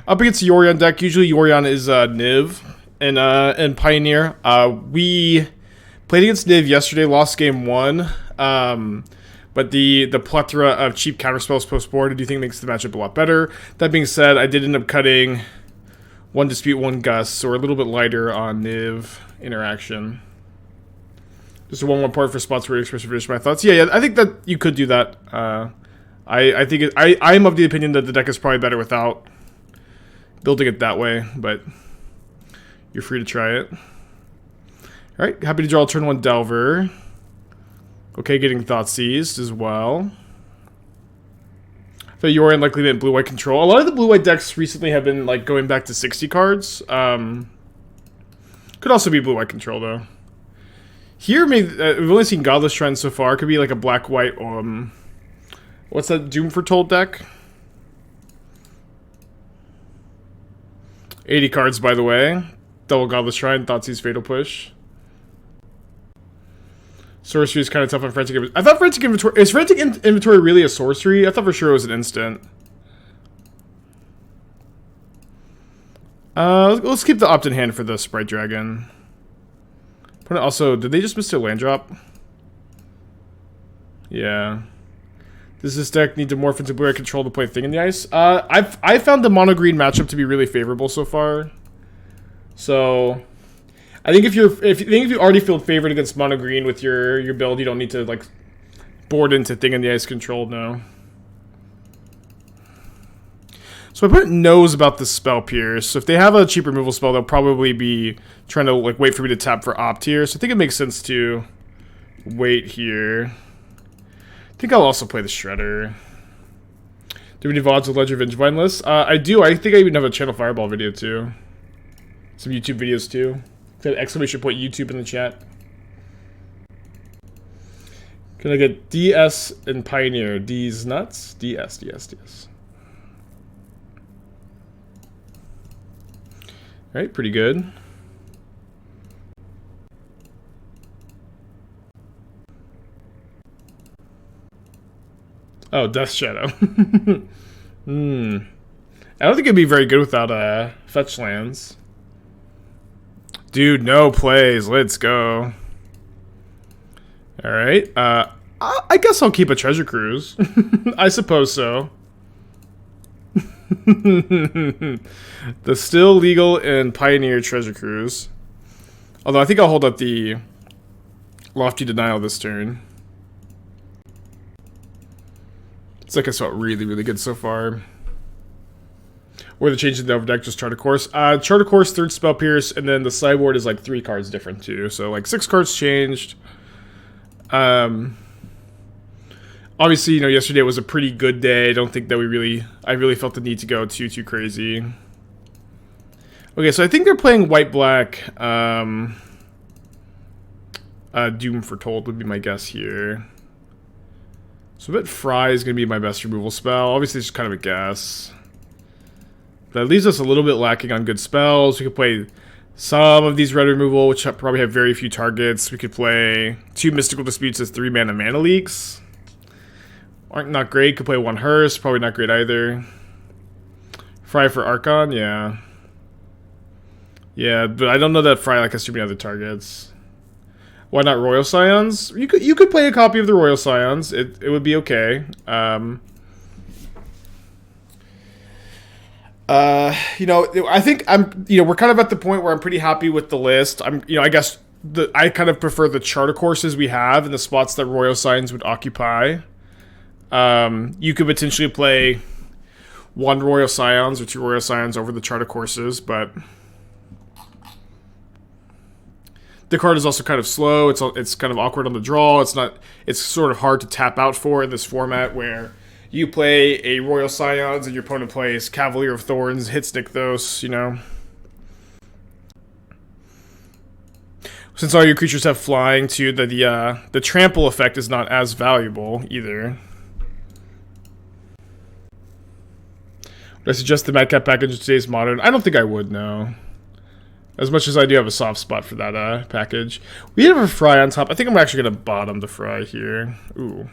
Up against the Yorion deck, usually Yorion is Niv and Pioneer. We played against Niv yesterday, lost game 1. But the plethora of cheap counterspells post-board I do think makes the matchup a lot better. That being said, I did end up cutting 1 Dispute, 1 Gust, so we're a little bit lighter on Niv interaction. Just a 1/1 part for spots where you express my thoughts. Yeah, I think that you could do that. I think I'm of the opinion that the deck is probably better without building it that way, but you're free to try it. Alright, happy to draw turn 1 Delver. Okay, getting Thought Seized as well. So Yorion likely meant blue-white control. A lot of the blue-white decks recently have been like going back to 60 cards. Could also be blue-white control though. Here, we've only seen Godless Shrine so far. Could be like a black-white. What's that Doom Foretold deck? 80 cards, by the way. Double Godless Shrine, Thoughtseize Fatal Push. Sorcery is kind of tough on Frantic Inventory. I thought Frantic Inventory... Is Frantic Inventory really a sorcery? I thought for sure it was an instant. Let's keep the opt-in hand for the Sprite Dragon. Also, did they just miss their land drop? Yeah. Does this deck need to morph into blue-eye control to play Thing in the Ice? I found the mono-green matchup to be really favorable so far. So... I think if you already feel favored against mono green with your build, you don't need to like board into Thing in the Ice control now. So my opponent knows about this Spell Pierce. So if they have a cheap removal spell, they'll probably be trying to like wait for me to tap for opt here. So I think it makes sense to wait here. I think I'll also play the Shredder. Do we have any VODs with Ledger Vengevine list? I do. I think I even have a Channel Fireball video too. Some YouTube videos too. Exclamation point YouTube in the chat. Can I get DS and Pioneer? D's nuts? DS. Alright, pretty good. Oh, Death Shadow. I don't think it'd be very good without fetch lands. Dude, no plays. Let's go. Alright. I guess I'll keep a Treasure Cruise. I suppose so. The still legal and Pioneer Treasure Cruise. Although I think I'll hold up the Lofty Denial this turn. It's like I felt really, really good so far. Or the change in the overdeck, just Chart of Course. Chart of Course, 3rd Spell Pierce, and then the sideboard is like 3 cards different too. So like 6 cards changed. Obviously, you know, yesterday was a pretty good day. I don't think that I really felt the need to go too crazy. Okay, so I think they're playing white-black. Doom Foretold would be my guess here. So I bet Fry is going to be my best removal spell. Obviously, it's just kind of a guess. That leaves us a little bit lacking on good spells. We could play some of these red removal, which probably have very few targets. We could play 2 Mystical Disputes as 3 mana leaks. Aren't not great. Could play 1 Hearse. Probably not great either. Fry for Archon, yeah. Yeah, but I don't know that Fry like has too many other targets. Why not Royal Scions? You could play a copy of the Royal Scions. It would be okay. You know, I think we're kind of at the point where I'm pretty happy with the list. I guess I kind of prefer the charter courses we have and the spots that Royal Scions would occupy. You could potentially play 1 Royal Scions or 2 Royal Scions over the charter courses, but the card is also kind of slow. It's kind of awkward on the draw. It's sort of hard to tap out for in this format where you play a Royal Scions and your opponent plays Cavalier of Thorns, hits Nykthos, you know. Since all your creatures have flying too, the trample effect is not as valuable either. Would I suggest the Madcap package in today's Modern? I don't think I would, no. As much as I do have a soft spot for that package. We have a Fry on top. I think I'm actually going to bottom the Fry here. Ooh.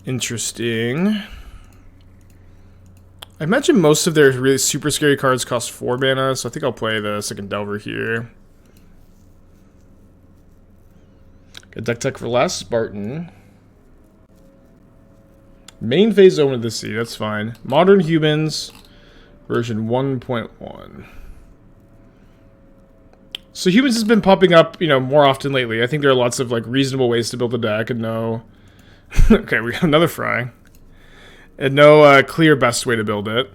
Interesting. I imagine most of their really super scary cards cost 4 mana, so I think I'll play the second Delver here. Got deck tech for last Spartan. Main phase Omen of the Sea, that's fine. Modern Humans, version 1.1. So Humans has been popping up, you know, more often lately. I think there are lots of, like, reasonable ways to build a deck and no... okay, we got another Fry. And no clear best way to build it.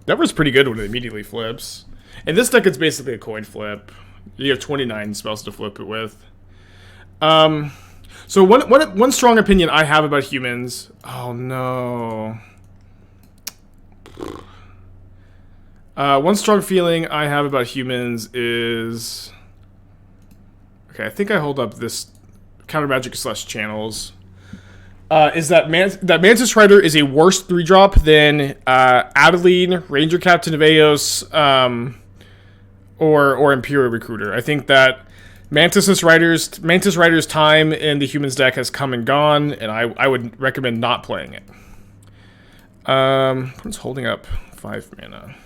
That was pretty good when it immediately flips. In this deck, it's basically a coin flip. You have 29 spells to flip it with. So one strong opinion I have about Humans... Oh, no. One strong feeling I have about Humans is... Okay, I think I hold up this Counter Magic / Channels. Is that Mantis Rider is a worse 3-drop than Adeline, Ranger Captain of Eos, or Imperial Recruiter. I think that Mantis Rider's time in the Humans deck has come and gone, and I would recommend not playing it. What's holding up 5 mana?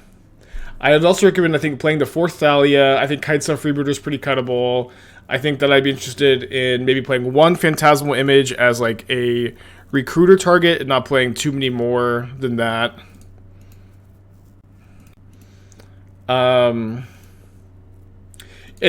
I would also recommend, I think, playing the 4th Thalia. I think Kitesail Freebooter is pretty cuttable. I think that I'd be interested in maybe playing 1 Phantasmal Image as like a recruiter target and not playing too many more than that. And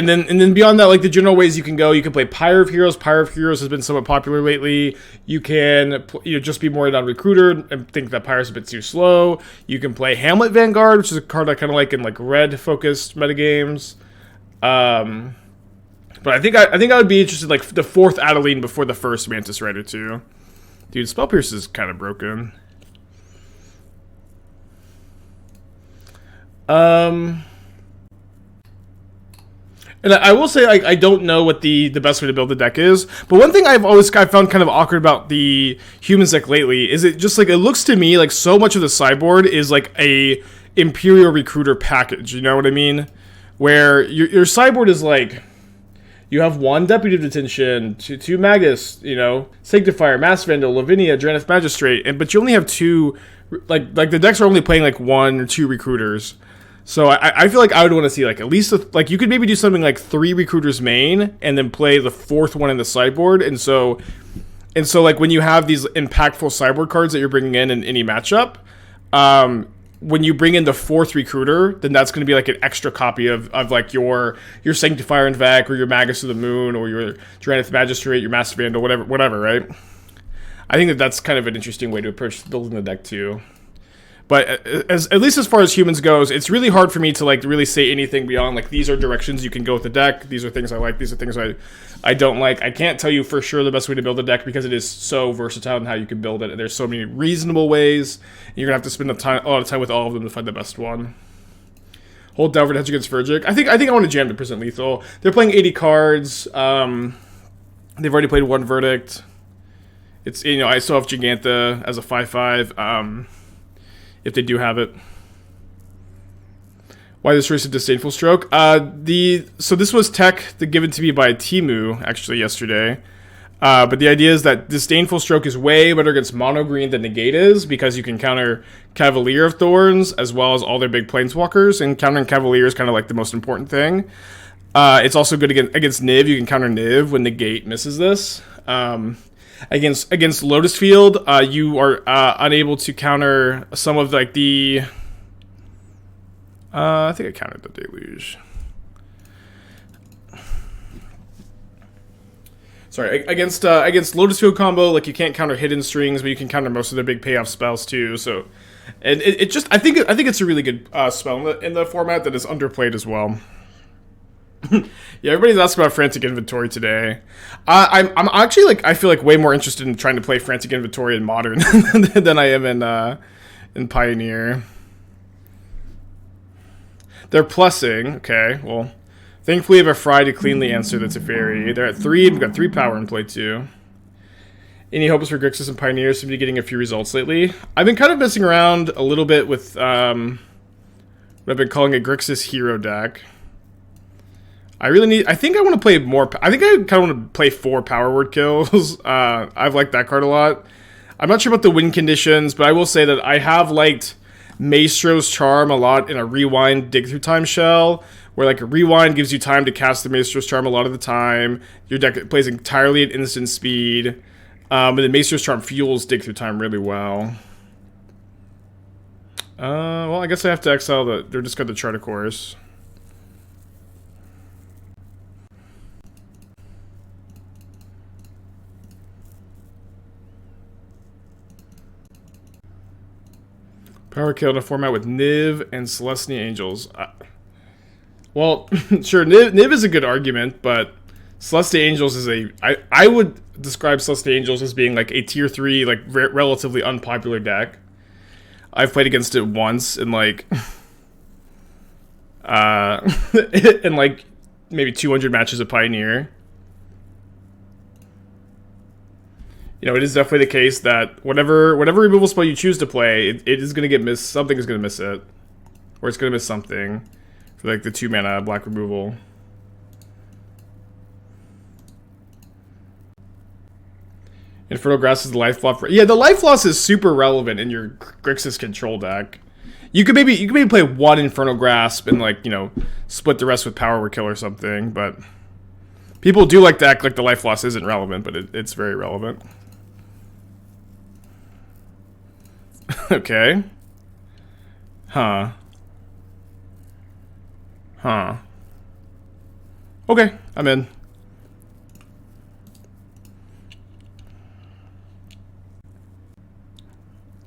then beyond that, like the general ways you can go, you can play Pyre of Heroes. Pyre of Heroes has been somewhat popular lately. You can just be more on Recruiter and think that Pyre's a bit too slow. You can play Hamlet Vanguard, which is a card I kind of like in like red-focused metagames. But I think I would be interested in like the 4th Adeline before the 1st Mantis Rider too. Dude, Spell Pierce is kind of broken. And I will say, I don't know what the best way to build the deck is. But one thing I've found kind of awkward about the Humans deck lately is it just like, it looks to me like so much of the sideboard is like a Imperial Recruiter package. You know what I mean? Where your sideboard is like, you have 1 Deputy of Detention, 2 Magus, you know, Sanctifier, Mass Vandal, Lavinia, Drannith Magistrate, but you only have 2, like the decks are only playing like 1 or 2 Recruiters. So I feel like I would want to see like at least like you could maybe do something like 3 Recruiters main and then play the 4th one in the sideboard. And so like when you have these impactful sideboard cards that you're bringing in any matchup, when you bring in the 4th Recruiter, then that's going to be like an extra copy of like your Sanctifier and Vec or your Magus of the Moon or your Drannith Magistrate, your Master Vandal, whatever, right? I think that's kind of an interesting way to approach building the deck too. But at least as far as Humans goes, it's really hard for me to like really say anything beyond like these are directions you can go with the deck. These are things I like. These are things I don't like. I can't tell you for sure the best way to build a deck because it is so versatile in how you can build it. And there's so many reasonable ways. You're gonna have to spend a lot of time with all of them to find the best one. Hold Delver to hedge against Vergic. I think I want to jam the Present Lethal. They're playing 80 cards. They've already played 1 Verdict. It's I still have Jegantha as a 5/5. If they do have it. Why this choice of Disdainful Stroke? So this was tech given to me by Timu, actually, yesterday. But the idea is that Disdainful Stroke is way better against mono green than Negate is, because you can counter Cavalier of Thorns, as well as all their big Planeswalkers, and countering Cavalier is kind of like the most important thing. It's also good against Niv. You can counter Niv when Negate misses this. Against Lotus Field, you are unable to counter some of like the. I think I countered the Deluge. Sorry, against Lotus Field combo, like you can't counter Hidden Strings, but you can counter most of their big payoff spells too. So, and it just I think it's a really good spell in the format that is underplayed as well. Yeah, everybody's asking about Frantic Inventory today. I'm actually like I feel like way more interested in trying to play Frantic Inventory in Modern than I am in Pioneer. They're plussing. Okay, well, thankfully we have a Fry to cleanly answer that's a fairy. They're at 3. We've got 3 power in play too. Any hopes for Grixis and Pioneer? Seem to be getting a few results lately. I've been kind of messing around a little bit with what I've been calling a Grixis hero deck. I think I want to play more. I think I kind of want to play 4 power word kills. I've liked that card a lot. I'm not sure about the win conditions, but I will say that I have liked Maestro's Charm a lot in a rewind dig through time shell, where like a rewind gives you time to cast the Maestro's Charm a lot of the time. Your deck plays entirely at instant speed. And the Maestro's Charm fuels dig through time really well. Well, I guess I have to exile the... They're just got the Chart of Course. Power kill in a format with Niv and Celestia Angels. Well, sure, Niv is a good argument, but Celestia Angels is a... I would describe Celestia Angels as being like a tier 3, like relatively unpopular deck. I've played against it once in like... in like maybe 200 matches of Pioneer. You know, it is definitely the case that whatever removal spell you choose to play, it is going to get missed. Something is going to miss it. Or it's going to miss something. For like the 2-mana black removal. Infernal Grasp is the life loss. Yeah, the life loss is super relevant in your Grixis control deck. You could maybe play one Infernal Grasp and like, you know, split the rest with Power Word Kill or something, but people do like to act like the life loss isn't relevant, but it's very relevant. Okay. Huh. Okay, I'm in.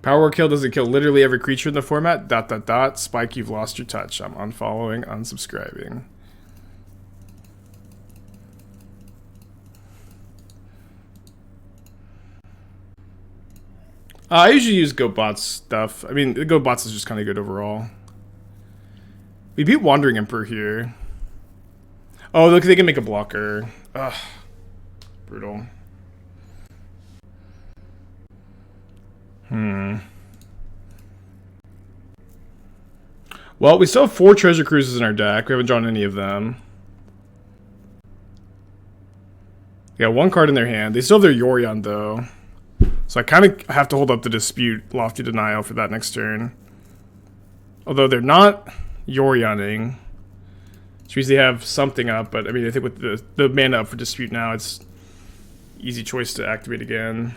Power kill doesn't kill literally every creature in the format. ... Spike, you've lost your touch. I'm unfollowing, unsubscribing. I usually use GoBots stuff. I mean, GoBots is just kind of good overall. We beat Wandering Emperor here. Oh, look, they can make a blocker. Ugh. Brutal. Well, we still have 4 Treasure Cruises in our deck. We haven't drawn any of them. They got 1 card in their hand. They still have their Yorion, though. So I kind of have to hold up the Dispute, Lofty Denial for that next turn. Although they're not Yorioning. Which means they have something up, but I mean, I think with the mana up for Dispute now, it's easy choice to activate again.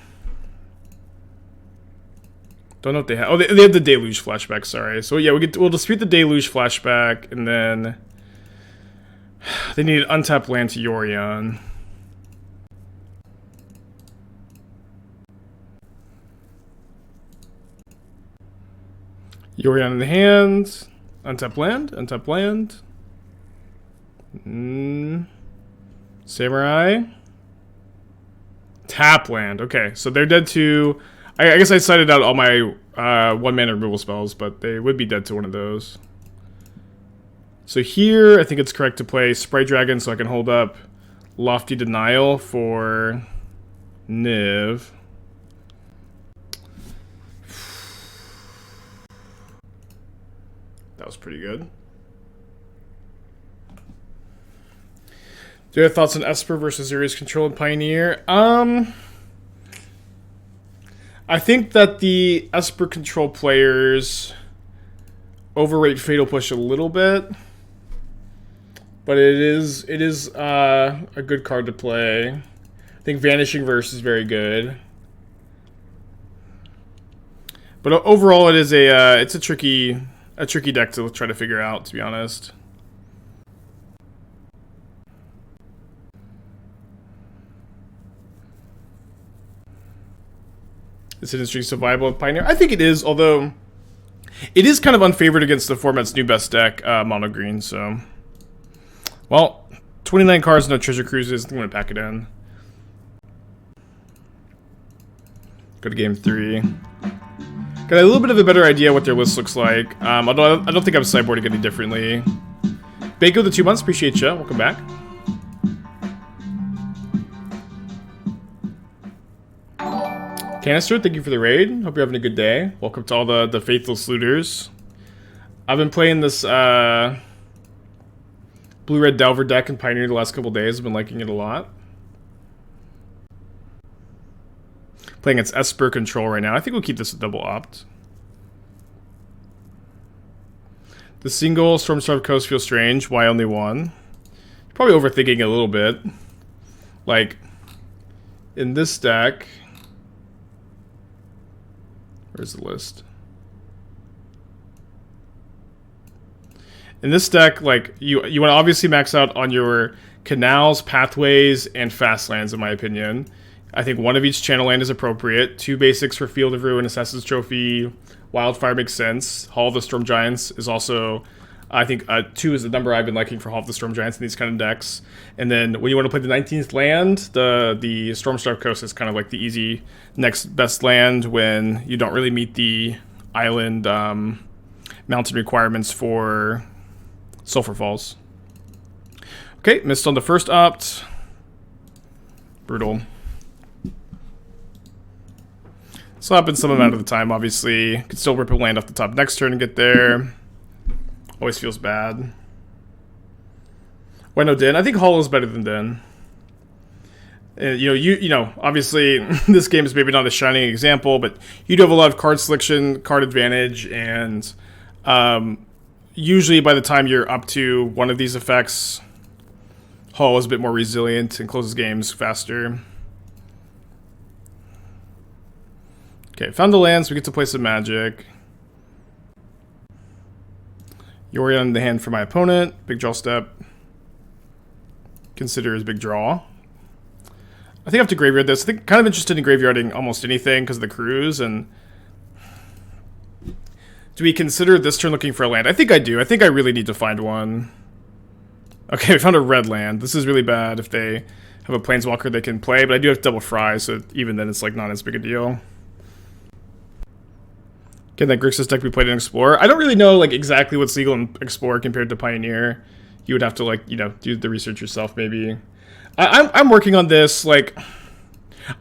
Don't know what they have. Oh, they have the Deluge flashback, sorry. So yeah, we'll Dispute the Deluge flashback, and then they need an untapped land to Yorion. Yorion in the hand. Untap land. Untap land. Samurai. Tap land. Okay, so they're dead to... I guess I cited out all my 1-mana removal spells, but they would be dead to one of those. So here, I think it's correct to play Sprite Dragon so I can hold up Lofty Denial for Niv. That was pretty good. Do you have thoughts on Esper versus Zerius Control and Pioneer? I think that the Esper Control players overrate Fatal Push a little bit. But it is a good card to play. I think Vanishing Verse is very good. But overall, it's a tricky deck to try to figure out, to be honest. Is Hidden Streak survival of Pioneer? I think it is, although it is kind of unfavored against the format's new best deck, mono green. So, well, 29 cards, no Treasure Cruises. I'm gonna pack it in. Go to game 3. Got a little bit of a better idea what their list looks like. Although I don't think I'm sideboarding any differently. Bako the 2 months, appreciate you. Welcome back. Canister, thank you for the raid. Hope you're having a good day. Welcome to all the faithful looters. I've been playing this blue-red Delver deck in Pioneer the last couple days. I've been liking it a lot. Playing its Esper Control right now. I think we'll keep this a double opt. The single Stormcarved Coast feels strange. Why only one? Probably overthinking it a little bit. Like, in this deck... Where's the list? In this deck, like, you want to obviously max out on your canals, pathways, and fast lands, in my opinion. I think one of each channel land is appropriate. 2 basics for Field of Ruin, Assassin's Trophy, Wildfire makes sense. Hall of the Storm Giants is also... I think 2 is the number I've been liking for Hall of the Storm Giants in these kind of decks. And then when you want to play the 19th land, the Stormcarved Coast is kind of like the easy next best land when you don't really meet the island mountain requirements for Sulphur Falls. Okay, missed on the first opt. Brutal. This will happen some amount of the time, obviously. Could still rip a land off the top next turn and get there. Always feels bad. Why no Din? I think Hollow is better than Din. You know, obviously this game is maybe not a shining example, but you do have a lot of card selection, card advantage, and usually by the time you're up to one of these effects, Hollow is a bit more resilient and closes games faster. Okay, found the land, so we get to play some Magic. Yorion in the hand for my opponent. Big draw step. Consider as big draw. I think I have to graveyard this. I think kind of interested in graveyarding almost anything because of the cruise. And do we consider this turn looking for a land? I think I do. I think I really need to find one. Okay, we found a red land. This is really bad if they have a planeswalker they can play, but I do have double fry, so even then it's like not as big a deal. Again, that Grixis deck we played in Explorer. I don't really know like exactly what's legal in Explorer compared to Pioneer. You would have to like, you know, do the research yourself maybe. I'm working on this, like,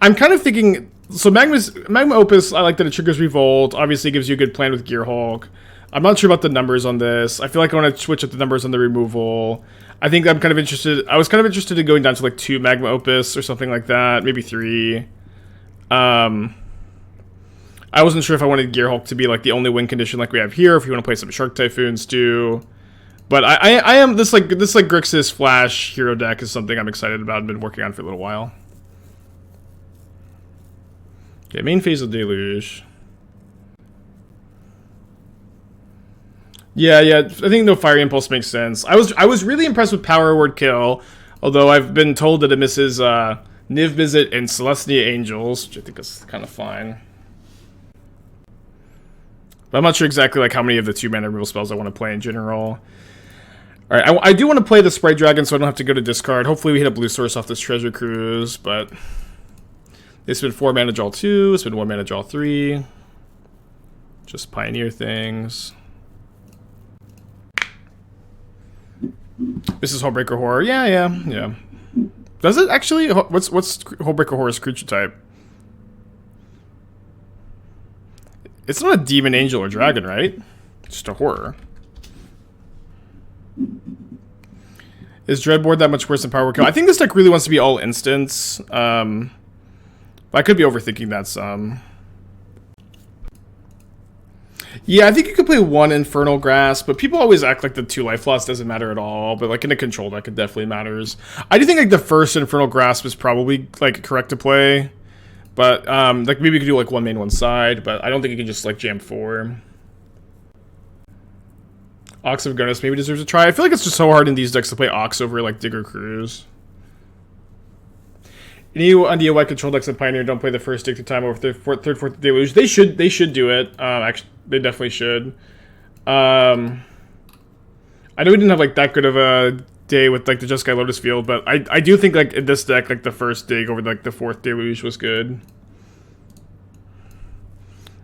I'm kind of thinking, so Magma Opus, I like that it triggers Revolt, obviously gives you a good plan with Gearhulk. I'm not sure about the numbers on this. I feel like I want to switch up the numbers on the removal. I think I'm kind of interested, I was kind of interested in going down to like 2 Magma Opus or something like that, maybe 3. I wasn't sure if I wanted Gearhulk to be like the only win condition like we have here, if you want to play some Shark Typhoons too. But I am this Grixis Flash hero deck is something I'm excited about and been working on for a little while. Okay, main phase of Deluge. Yeah, I think no Fiery Impulse makes sense. I was really impressed with Power Word Kill, although I've been told that it misses Niv Mizzet and Celestia Angels, which I think is kind of fine. But I'm not sure exactly like how many of the 2 mana removal spells I want to play in general. Alright, I do want to play the Sprite Dragon so I don't have to go to discard. Hopefully we hit a blue source off this Treasure Cruise, but it's been 4 mana draw 2, it's been 1 mana draw 3. Just Pioneer things. This is Hullbreaker Horror. Yeah. Does it actually? What's Hullbreaker Horror's creature type? It's not a demon, angel, or dragon, right? It's just a horror. Is Dreadboard that much worse than Power Word Kill? I think this deck really wants to be all instants. But I could be overthinking that some. Yeah, I think you could play 1 Infernal Grasp, but people always act like the 2 life loss doesn't matter at all. But like in a control deck, it definitely matters. I do think like the first Infernal Grasp is probably like correct to play. But like maybe you could do like 1 main, 1 side, but I don't think you can just like jam 4. Ox of Gunnis maybe deserves a try. I feel like it's just so hard in these decks to play Ox over like Digger Cruise. Any DIY control decks in Pioneer don't play the first stick to time over third, fourth Deluge. They should do it. Actually, they definitely should. I know we didn't have like that good of a day with like the Jeskai Lotus Field, but I do think like in this deck like the first dig over like the 4th Deluge was good.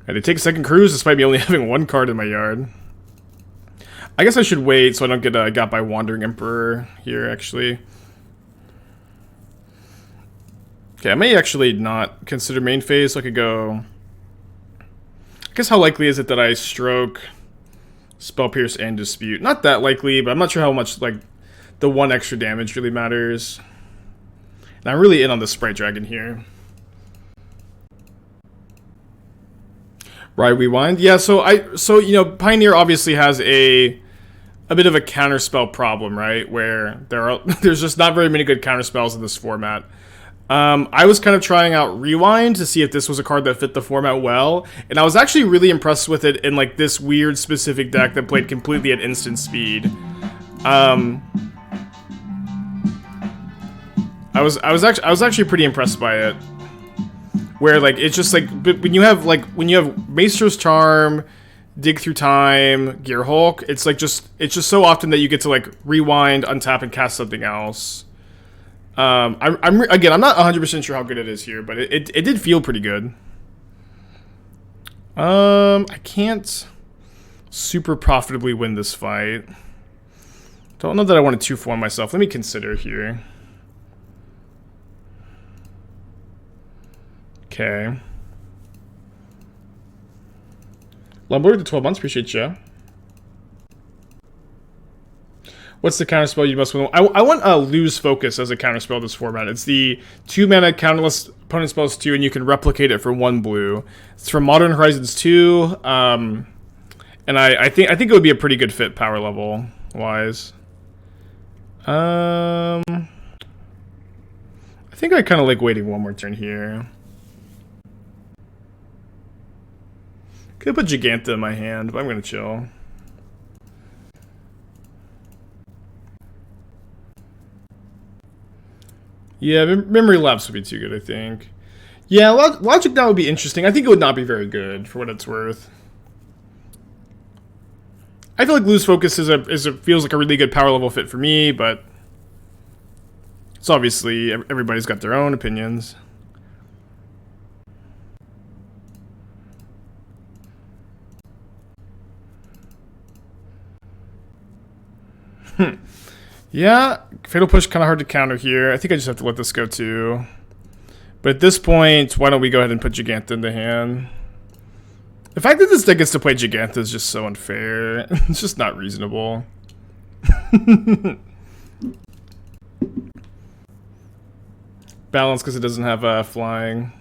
And they take a second cruise despite me only having 1 card in my yard. I guess I should wait so I don't get got by Wandering Emperor here actually. Okay, I may actually not consider main phase, so I could go... I guess how likely is it that I stroke, Spell Pierce, and Dispute? Not that likely, but I'm not sure how much, like, the 1 extra damage really matters. And I'm really in on the Sprite Dragon here. Right, Rewind? Yeah, so you know, Pioneer obviously has a a bit of a counterspell problem, right? Where there's just not very many good counterspells in this format. I was kind of trying out Rewind to see if this was a card that fit the format well, and I was actually really impressed with it in like this weird specific deck that played completely at instant speed. I was actually pretty impressed by it. Where like it's just like when you have Maestro's Charm, Dig Through Time, Gear Hulk, it's just so often that you get to like rewind, untap, and cast something else. I'm not 100% sure how good it is here, but it did feel pretty good. I can't super profitably win this fight. Don't know that I want to 2-for-1 myself. Let me consider here. Okay. Lumber to 12 months, appreciate you. What's the counterspell you must win? I want Lose Focus as a counterspell this format. It's the 2-mana counterless opponent spells 2, and you can replicate it for 1 blue. It's from Modern Horizons 2, and I think it would be a pretty good fit power level wise. I think I kind of like waiting one more turn here. Could put Jegantha in my hand, but I'm gonna chill. Yeah, Memory Lapse would be too good, I think. Yeah, Logic Now would be interesting. I think it would not be very good, for what it's worth. I feel like Lose Focus feels like a really good power level fit for me, but it's obviously everybody's got their own opinions. Yeah, Fatal Push kind of hard to counter here. I think I just have to let this go too. But at this point, why don't we go ahead and put Jegantha in the hand? The fact that this deck gets to play Jegantha is just so unfair. It's just not reasonable. Balance because it doesn't have flying.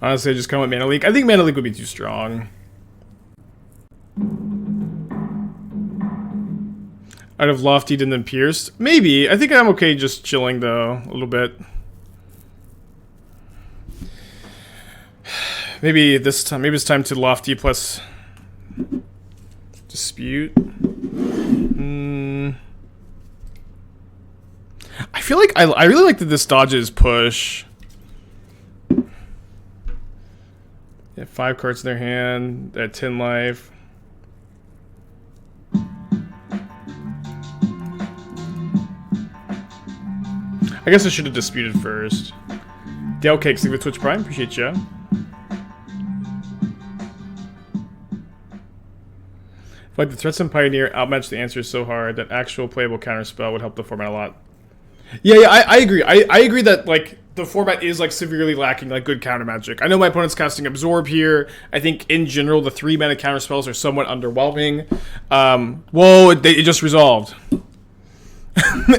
Honestly, I just kind of went Mana Leak. I think Mana Leak would be too strong. I'd have Loftied and then Pierced. Maybe. I think I'm okay just chilling, though, a little bit. Maybe this time. Maybe it's time to Lofty plus Dispute. I feel like I really like that this dodges push. They have 5 cards in their hand. They had 10 life. I guess I should have disputed first. Dale Cakes with Twitch Prime, appreciate ya. Like the Threats and Pioneer outmatch the answers so hard that actual playable counterspell would help the format a lot. Yeah, I agree. I agree that like the format is like severely lacking like good counter magic. I know my opponent's casting Absorb here. I think in general the 3-mana counter spells are somewhat underwhelming. Whoa! It just resolved.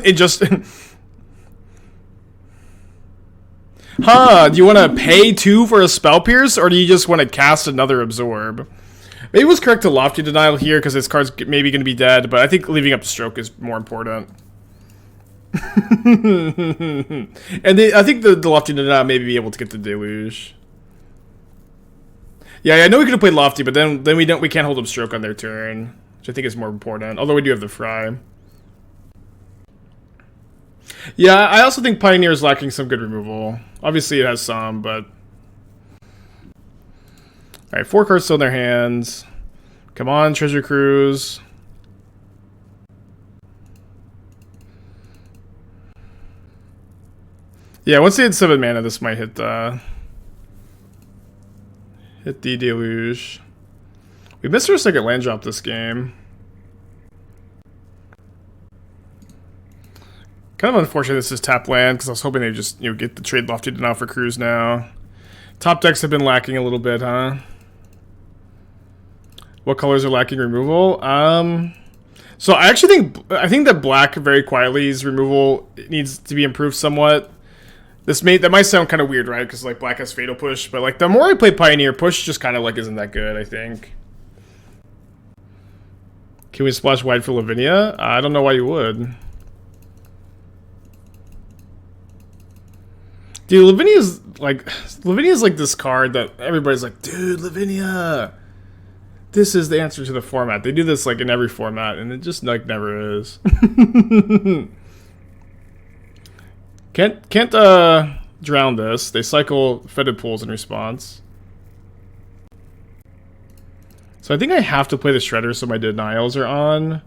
It just. Huh? Do you want to pay 2 for a Spell Pierce, or do you just want to cast another Absorb? Maybe it was correct to Lofty Denial here because this card's maybe going to be dead, but I think leaving up to Stroke is more important. And I think the Lofty did not maybe be able to get the Deluge. Yeah, I know we could have played Lofty, but then we can't hold up Stroke on their turn, which I think is more important. Although we do have the Fry. Yeah, I also think Pioneer is lacking some good removal. Obviously, it has some, but all right, 4 cards still in their hands. Come on, Treasure Cruise. Yeah, once they had 7 mana, this might hit the Deluge. We missed our second land drop this game. Kind of unfortunate this is tap land, because I was hoping they'd just get the trade Lofty Denial for Cruise now. Top decks have been lacking a little bit, huh? What colors are lacking removal? So I actually think that black very quietly's removal needs to be improved somewhat. That might sound kind of weird, right? Because like black has Fatal Push, but like the more I play Pioneer, Push just kind of like isn't that good, I think. Can we splash white for Lavinia? I don't know why you would. Dude, Lavinia's like this card that everybody's like, dude, Lavinia. This is the answer to the format. They do this like in every format, and it just like never is. Can't drown this. They cycle fetid pools in response. So I think I have to play the Shredder so my denials are on.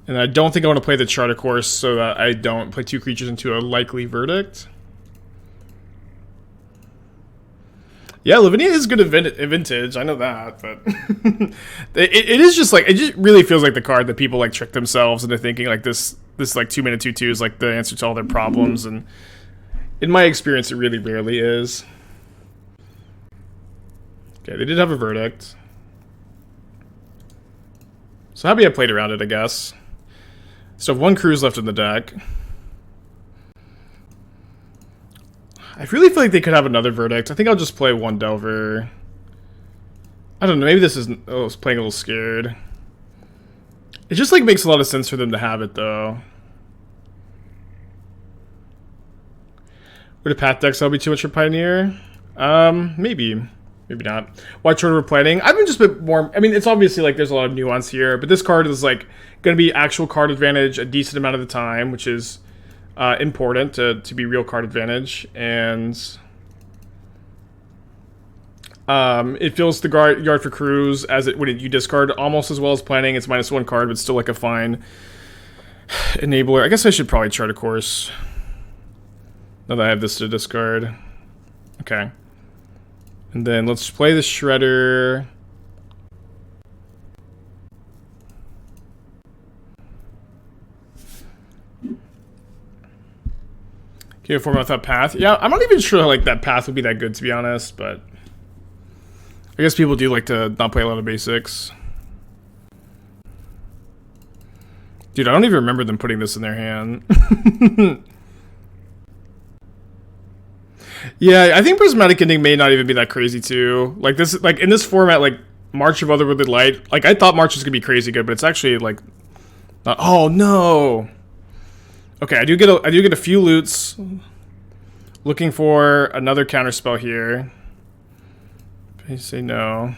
And I don't think I want to play the Charter Course so that I don't play 2 creatures into a likely verdict. Yeah, Lavinia is good at vintage. I know that, but it is just like, it just really feels like the card that people like trick themselves into thinking like this like 2-mana 2/2 is like the answer to all their problems, and in my experience, it really rarely is. Okay, they did have a verdict. So happy I played around it, I guess. So 1 cruise left in the deck. I really feel like they could have another verdict. I think I'll just play 1 Delver. I don't know, maybe this is... Oh, I was playing a little scared. It just like makes a lot of sense for them to have it, though. Would a path deck sell be too much for Pioneer? Maybe. Maybe not. White Shorter we're planning. I've been just a bit more... I mean, it's obviously like there's a lot of nuance here, but this card is like going to be actual card advantage a decent amount of the time, which is important to be real card advantage. And it fills the yard for crews as it when you discard almost as well as planning. It's -1 card, but still like a fine enabler. I guess I should probably chart a course now that I have this to discard. Okay. And then let's play the Shredder. Can you form out that path? Yeah, I'm not even sure like that path would be that good, to be honest, but I guess people do like to not play a lot of basics. Dude, I don't even remember them putting this in their hand. Yeah, I think Prismatic Ending may not even be that crazy too. Like this, like in this format, like March of Otherworldly Light. Like I thought March was gonna be crazy good, but it's actually like, not, oh no. Okay, I do get a few loots. Looking for another counterspell here. I say no.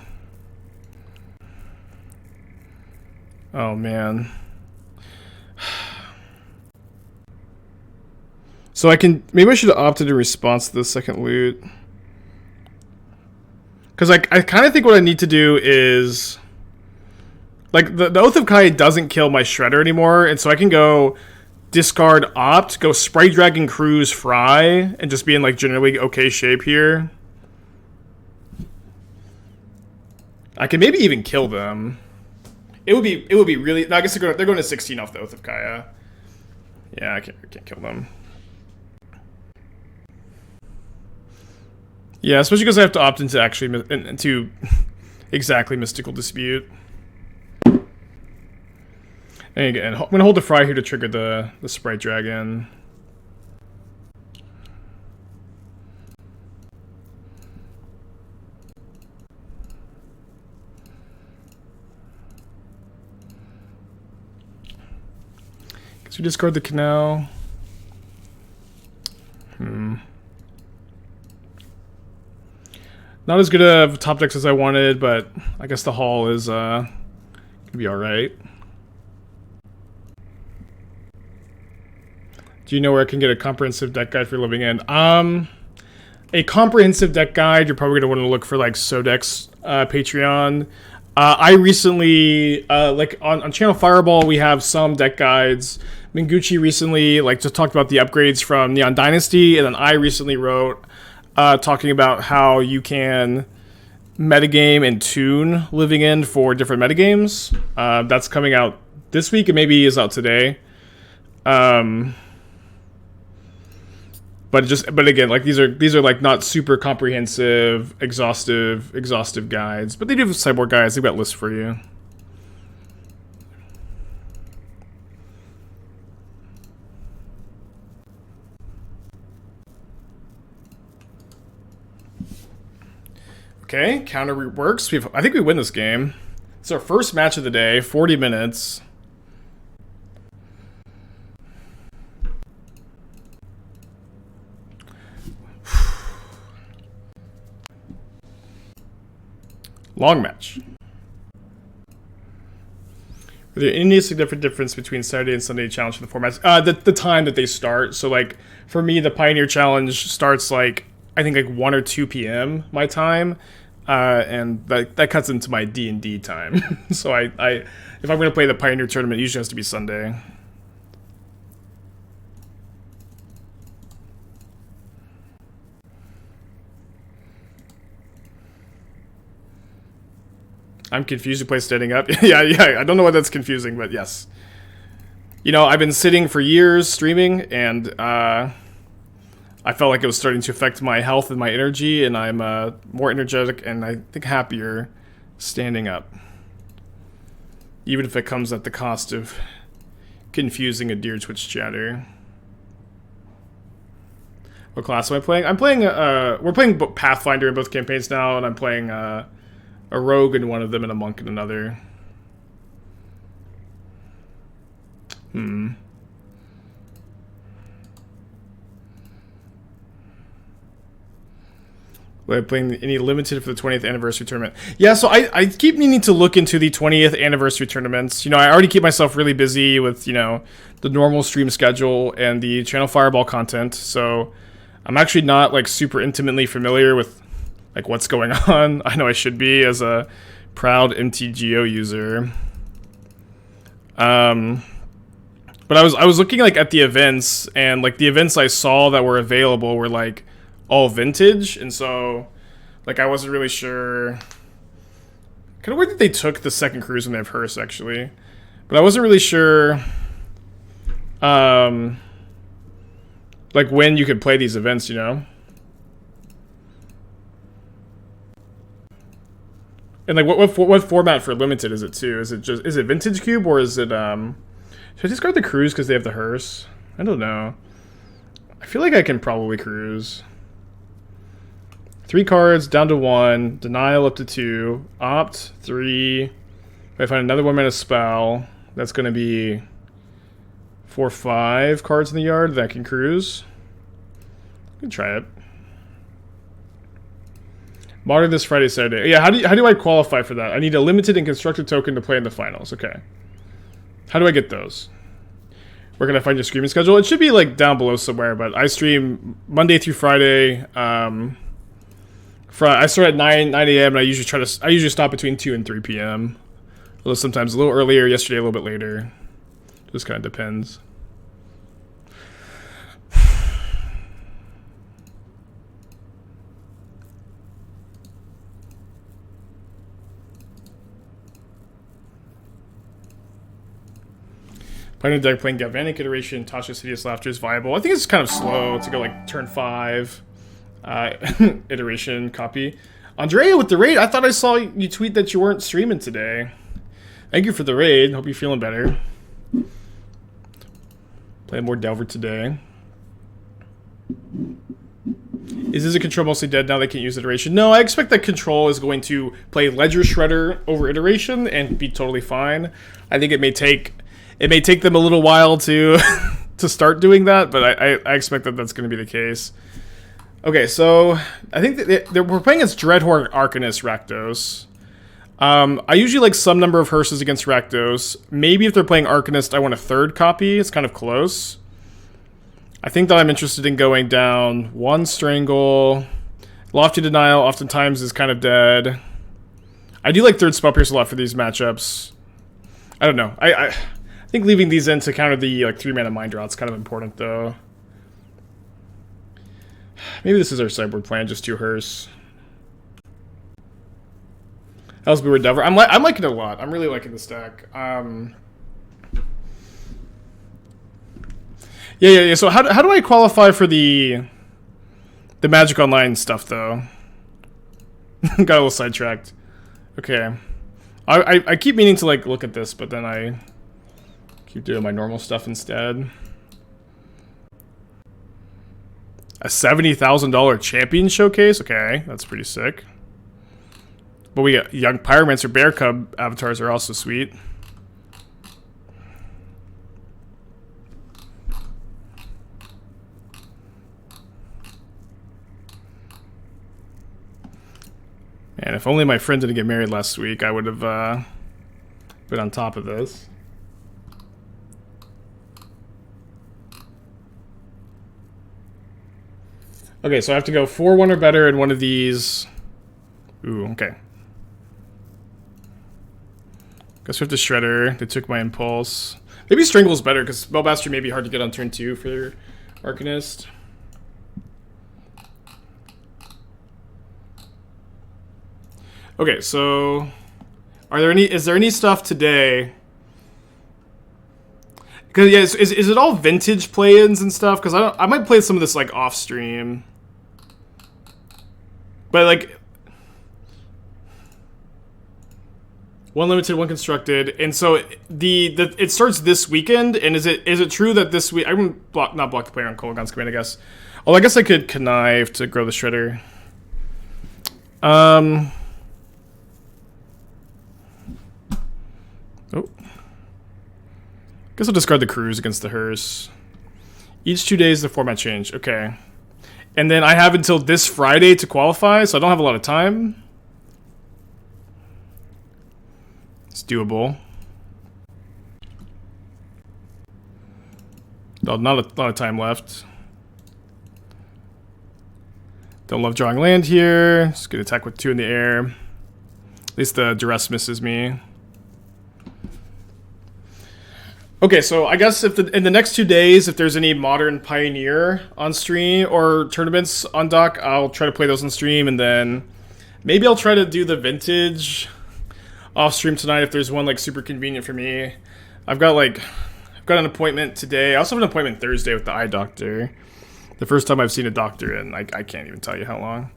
Oh man. So maybe I should have opted in response to the second loot. Because I kind of think what I need to do is... Like, the Oath of Kaya doesn't kill my Shredder anymore, and so I can go discard opt, go Sprite Dragon Cruise Fry, and just be in, like, generally okay shape here. I can maybe even kill them. It would be really... No, I guess they're going to 16 off the Oath of Kaya. Yeah, I can't kill them. Yeah, especially because I have to opt into actually into exactly Mystical Dispute. And again, I'm gonna hold the Fry here to trigger the Sprite Dragon. Guess we discard the Canal. Not as good of top decks as I wanted, but I guess the haul is gonna be alright. Do you know where I can get a comprehensive deck guide for Living End? A comprehensive deck guide, you're probably gonna want to look for like Sodex's Patreon. I recently, like on Channel Fireball, we have some deck guides. Minguchi recently like just talked about the upgrades from Neon Dynasty, and then I recently wrote talking about how you can metagame and tune Living End for different metagames. That's coming out this week, and maybe is out today. But again, like these are like not super comprehensive, exhaustive guides, but they do have sideboard guides. They've got lists for you. Okay, counter works. I think we win this game. It's our first match of the day, 40 minutes. Long match. Are there any significant difference between Saturday and Sunday challenge for the formats? The time that they start. So like for me, the Pioneer Challenge starts like I think like 1 or 2 p.m. my time, and that cuts into my D&D time. So I if I'm gonna play the Pioneer Tournament, it usually has to be Sunday. I'm confused to play standing up. yeah, I don't know why that's confusing, but yes. You know, I've been sitting for years streaming, and I felt like it was starting to affect my health and my energy, and I'm more energetic and I think happier standing up. Even if it comes at the cost of confusing a dear Twitch chatter. What class am I playing? I'm playing, we're playing Pathfinder in both campaigns now, and I'm playing, a rogue in one of them and a monk in another. We're playing any limited for the 20th anniversary tournament. Yeah, so I keep needing to look into the 20th anniversary tournaments. You know, I already keep myself really busy with, you know, the normal stream schedule and the Channel Fireball content. So I'm actually not like super intimately familiar with like what's going on. I know I should be as a proud MTGO user. But I was looking like at the events, and like the events I saw that were available were like all vintage, and so like I wasn't really sure kind of where they took the second cruise when they have Hearse actually. But I wasn't really sure like when you could play these events, you know? And like what format for limited is it too? Is it Vintage Cube, or is it should I discard the cruise because they have the Hearse? I don't know. I feel like I can probably cruise. 3 cards down to 1, denial up to 2, opt 3. If I find another 1-mana spell, that's gonna be 4 or 5 cards in the yard that I can cruise. I can try it. Modern this Friday, Saturday. Yeah, how do I qualify for that? I need a limited and constructed token to play in the finals. Okay. How do I get those? Where can I find your streaming schedule? It should be like down below somewhere, but I stream Monday through Friday. I start at 9 a.m. and I usually stop between 2 and 3 p.m. Although sometimes a little earlier, yesterday a little bit later. Just kind of depends. Playing the deck, playing Galvanic Iteration, Tasha's Hideous Laughter is viable. I think it's kind of slow to go like turn 5 iteration copy. Andrea with the raid. I thought I saw you tweet that you weren't streaming today. Thank you for the raid. Hope you're feeling better. Playing more Delver today. Is this a control mostly dead now they can't use iteration? No, I expect that control is going to play Ledger Shredder over iteration and be totally fine. I think it may take them a little while to to start doing that, but I expect that that's going to be the case. Okay, so I think that we're playing against Dreadhorde Arcanist Rakdos. I usually like some number of Hearses against Rakdos. Maybe if they're playing Arcanist, I want a 3rd copy. It's kind of close. I think that I'm interested in going down 1 Strangle. Lofty Denial oftentimes is kind of dead. I do like 3rd Spell Pierce a lot for these matchups. I don't know. I think leaving these in to counter the like 3-mana Mind Draw is kind of important though. Maybe this is our sideboard plan, just 2 Hearse. Elsewhere Delver. I'm liking it a lot. I'm really liking this deck. Yeah. So how do I qualify for the Magic Online stuff though? Got a little sidetracked. Okay. I keep meaning to like look at this, but then I keep doing my normal stuff instead. A $70,000 champion showcase? Okay, that's pretty sick. But we got young Pyromancer Bear Cub avatars are also sweet. And if only my friend didn't get married last week, I would have been on top of this. Okay, so I have to go 4-1 or better in one of these. Ooh, okay. Guess we have to Shredder. They took my Impulse. Maybe Strangle's better, because Spellmaster may be hard to get on turn 2 for Arcanist. Okay, so is there any stuff today? Because yeah, is it all vintage play-ins and stuff? Because I might play some of this like off stream, but like one limited, one constructed, and so it starts this weekend. And is it true that this week I'm not block the player on Kolaghan's command? I guess. Oh, I guess I could connive to grow the Shredder. Oh. Guess I'll discard the Cruise against the Hearse. Each 2 days, the format change. Okay. And then I have until this Friday to qualify, so I don't have a lot of time. It's doable. Oh, not a lot of time left. Don't love drawing land here. Just gonna attack with 2 in the air. At least the duress misses me. Okay, so I guess if in the next 2 days, if there's any Modern Pioneer on stream or tournaments on dock, I'll try to play those on stream, and then maybe I'll try to do the Vintage off stream tonight if there's one like super convenient for me. I've got an appointment today. I also have an appointment Thursday with the eye doctor. The first time I've seen a doctor in I can't even tell you how long.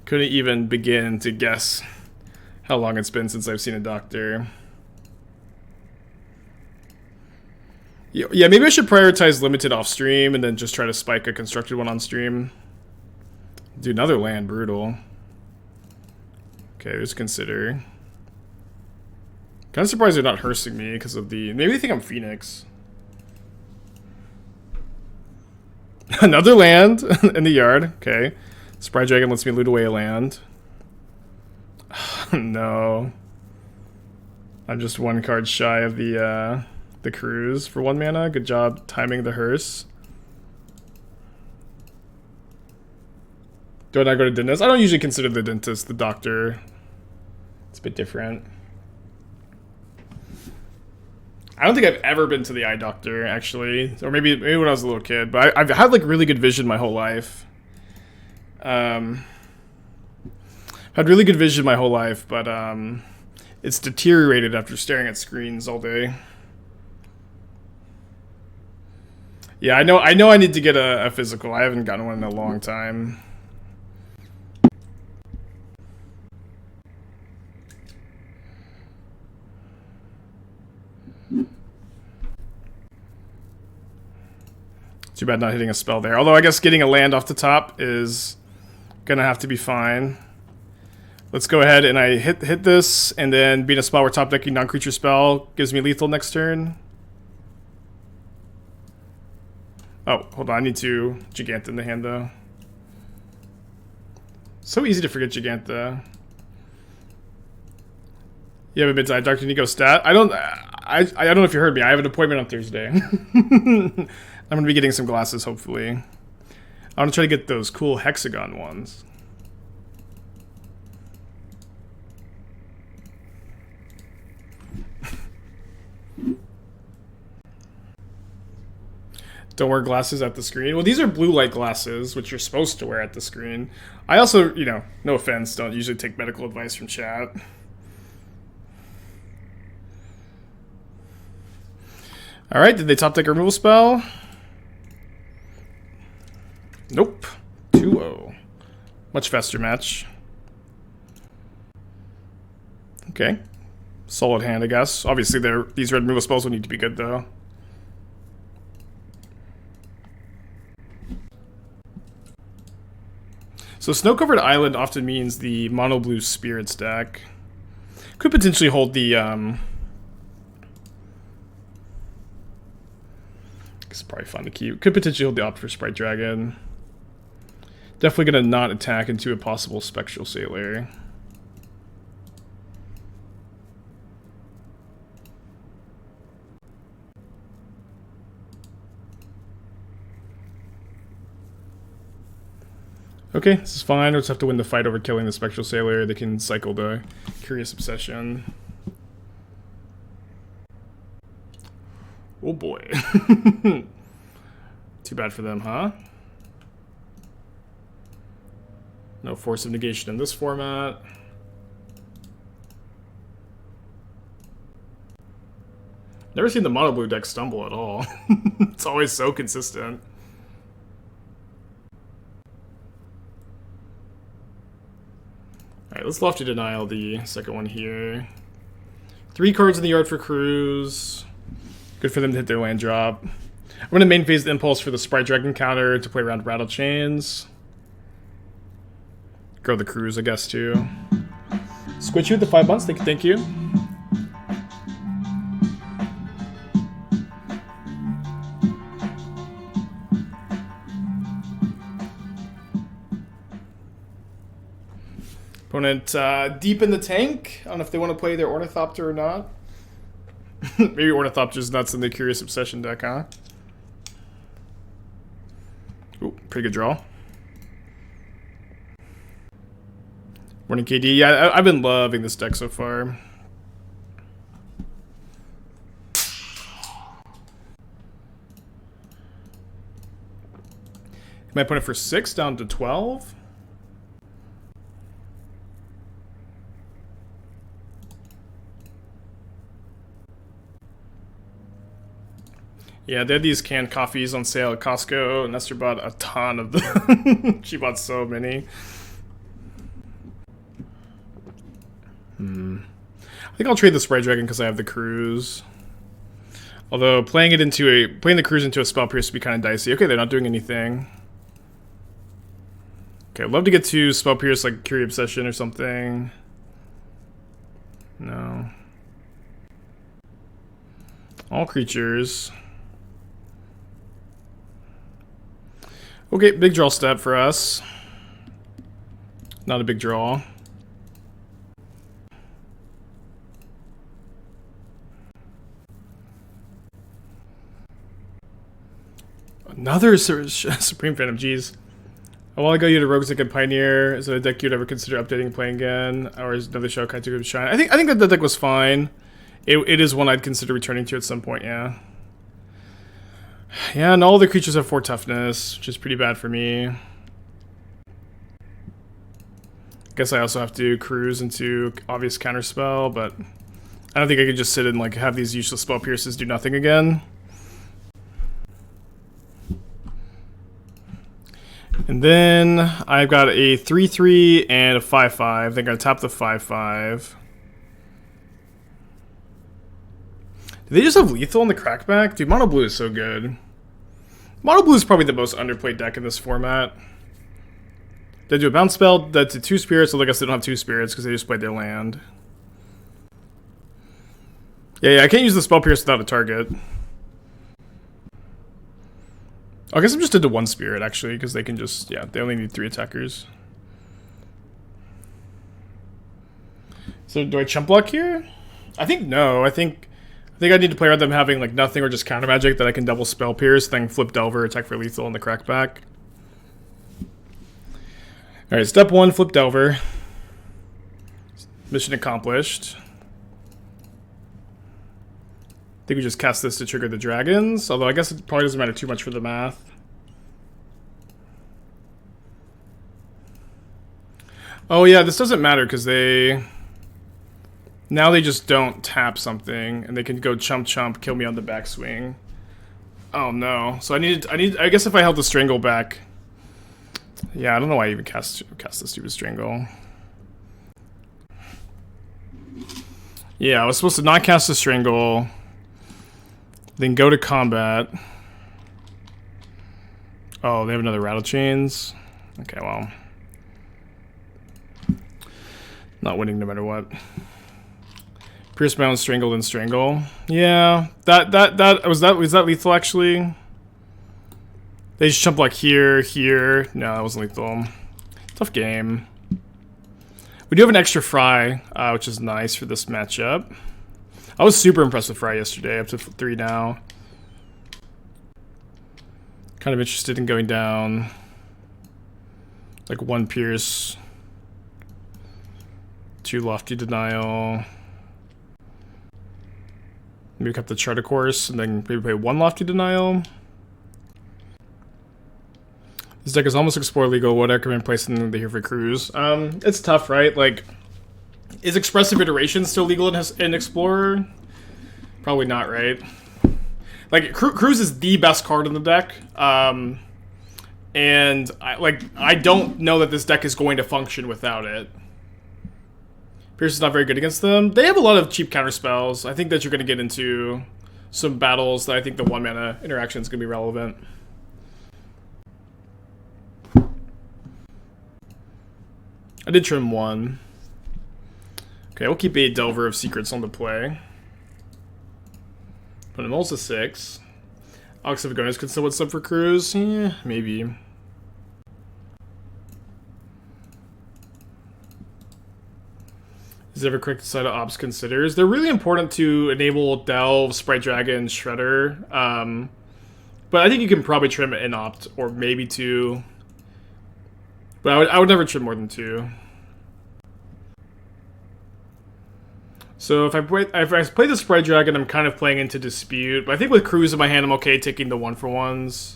Couldn't even begin to guess how long it's been since I've seen a doctor. Yeah, maybe I should prioritize limited off stream and then just try to spike a constructed one on stream. Do another land, brutal. Okay, let's consider. Kind of surprised they're not hearsing me because of the. Maybe they think I'm Phoenix. Another land in the yard. Okay, Sprite Dragon lets me loot away a land. No, I'm just 1 card shy of the Cruise for 1 mana. Good job timing the hearse. Do I not go to dentist? I don't usually consider the dentist the doctor. It's a bit different. I don't think I've ever been to the eye doctor, actually. Or maybe when I was a little kid. But I've had like really good vision my whole life. Had really good vision my whole life, but it's deteriorated after staring at screens all day. Yeah, I know I need to get a physical. I haven't gotten one in a long time. Too bad not hitting a spell there. Although I guess getting a land off the top is gonna have to be fine. Let's go ahead and I hit this, and then being a spell where top decking non-creature spell gives me lethal next turn. Oh, hold on, I need to Jegantha in the hand though. So easy to forget Jegantha. You haven't been to eye doctor, Nico stat? I don't know if you heard me. I have an appointment on Thursday. I'm gonna be getting some glasses, hopefully. I want to try to get those cool hexagon ones. Don't wear glasses at the screen. Well, these are blue light glasses, which you're supposed to wear at the screen. I also, you know, no offense, don't usually take medical advice from chat. Alright, did they top deck a removal spell? Nope. 2-0. Much faster match. Okay. Solid hand, I guess. Obviously, these red removal spells will need to be good, though. So Snow-Covered Island often means the mono blue spirits deck. Could potentially hold the it's probably fun to keep. Could potentially hold the opt for Sprite Dragon. Definitely gonna not attack into a possible Spectral Sailor. Okay, this is fine. We'll just have to win the fight over killing the Spectral Sailor. They can cycle the Curious Obsession. Oh boy. Too bad for them, huh? No Force of Negation in this format. Never seen the mono blue deck stumble at all. It's always so consistent. Alright, let's Lofty Denial the second one here. 3 cards in the yard for Cruise. Good for them to hit their land drop. I'm going to main phase the Impulse for the Sprite Dragon counter to play around Rattle Chains. Grow the Cruise, I guess, too. Squid you with the 5 months. Thank you. Opponent deep in the tank. I don't know if they want to play their Ornithopter or not. Maybe Ornithopter's nuts in the Curious Obsession deck, huh? Ooh, pretty good draw. Morning KD. Yeah, I've been loving this deck so far. My opponent for 6 down to 12. Yeah, they had these canned coffees on sale at Costco, and Nestor bought a ton of them. She bought so many. I think I'll trade the Sprite Dragon because I have the Cruise. Although playing the Cruise into a Spell Pierce would be kind of dicey. Okay, they're not doing anything. Okay, I'd love to get to Spell Pierce like Curious Obsession or something. No. All creatures. Okay, big draw step for us. Not a big draw. Another Supreme Phantom, jeez. A while ago you had a Rogues Deck and Pioneer. Is it a deck you'd ever consider updating and playing again? Or is another show kind of shine? I think that the deck was fine. It is one I'd consider returning to at some point, yeah. Yeah, and all the creatures have 4 toughness, which is pretty bad for me. Guess I also have to cruise into obvious counterspell, but I don't think I could just sit and like have these useless spell pierces do nothing again. And then I've got a 3/3 and a 5/5. They're gonna tap the 5/5. Do they just have lethal in the crackback? Dude, Mono Blue is so good. Mono Blue is probably the most underplayed deck in this format. They do a bounce spell that's 2 spirits, so I guess they don't have 2 spirits because they just played their land. Yeah, I can't use the Spell Pierce without a target. I guess I'm just into 1 spirit actually, because they can just, yeah, they only need 3 attackers. So do I chump block here? I think no. I think I need to play around them having like nothing or just counter magic that I can double spell pierce, then flip Delver, attack for lethal in the crackback. Alright, step 1, flip Delver. Mission accomplished. I think we just cast this to trigger the dragons, although I guess it probably doesn't matter too much for the math. Oh yeah, this doesn't matter because now they just don't tap something, and they can go chump chump, kill me on the backswing. Oh no! So I guess if I held the Strangle back, yeah, I don't know why I even cast the stupid Strangle. Yeah, I was supposed to not cast the Strangle, then go to combat. Oh, they have another Rattle Chains. Okay, well, Not winning no matter what. Pierce Mound, Strangled, and Strangle. Yeah, that was that lethal actually? They just jump like here. No, that wasn't lethal. Tough game. We do have an extra Fry, which is nice for this matchup. I was super impressed with Fry yesterday, up to 3 now. Kind of interested in going down. Like 1 Pierce. 2 Lofty Denial. Maybe cut the Charter Course, and then maybe play 1 Lofty Denial. This deck is almost Explore legal. What I recommend placing the here for Cruise? It's tough, right? Like, is Expressive Iteration still legal in Explorer? Probably not, right? Like, Cruise is the best card in the deck. And I don't know that this deck is going to function without it. Pierce is not very good against them. They have a lot of cheap counter spells. I think that you're going to get into some battles that I think the 1 mana interaction is going to be relevant. I did trim 1. Okay, we'll keep a Delver of Secrets on the play. Put him also 6. Ox of Agonis could still what's up for Cruise? Yeah, maybe. Is ever correct side of Ops considers? They're really important to enable Delve, Sprite Dragon, Shredder. But I think you can probably trim an Opt, or maybe 2. But I would never trim more than 2. So if I play the Sprite Dragon, I'm kind of playing into Dispute. But I think with Cruise in my hand, I'm okay taking the 1-for-1s.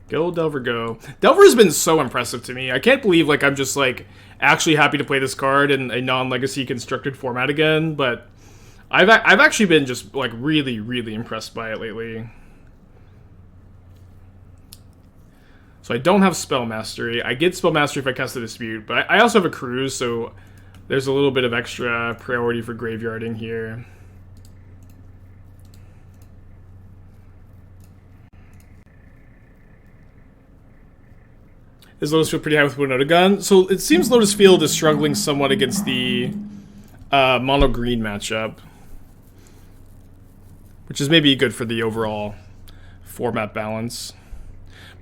Go, Delver, go. Delver has been so impressive to me. I can't believe, like, I'm just, like, actually happy to play this card in a non-legacy constructed format again. But I've actually been just, like, really, really impressed by it lately. So I don't have Spell Mastery. I get Spell Mastery if I cast the Dispute, but I also have a Cruise, so there's a little bit of extra priority for graveyarding here. Is Lotus Field pretty high with Winota Gun? So it seems Lotus Field is struggling somewhat against the mono-green matchup, which is maybe good for the overall format balance.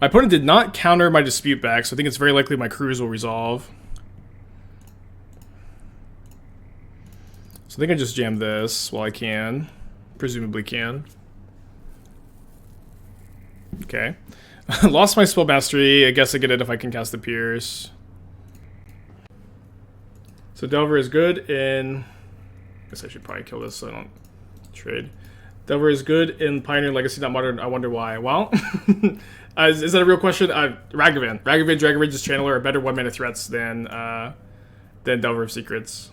My opponent did not counter my Dispute back, so I think it's very likely my Cruise will resolve. So I think I just jam this while I can. Presumably can. Okay. Lost my Spell Mastery. I guess I get it if I can cast the Pierce. So Delver is good in... I guess I should probably kill this so I don't trade. Delver is good in Pioneer Legacy, not Modern. I wonder why. Well... is that a real question? Ragavan, Dragon Rage's Channeler are better 1-mana threats than Delver of Secrets.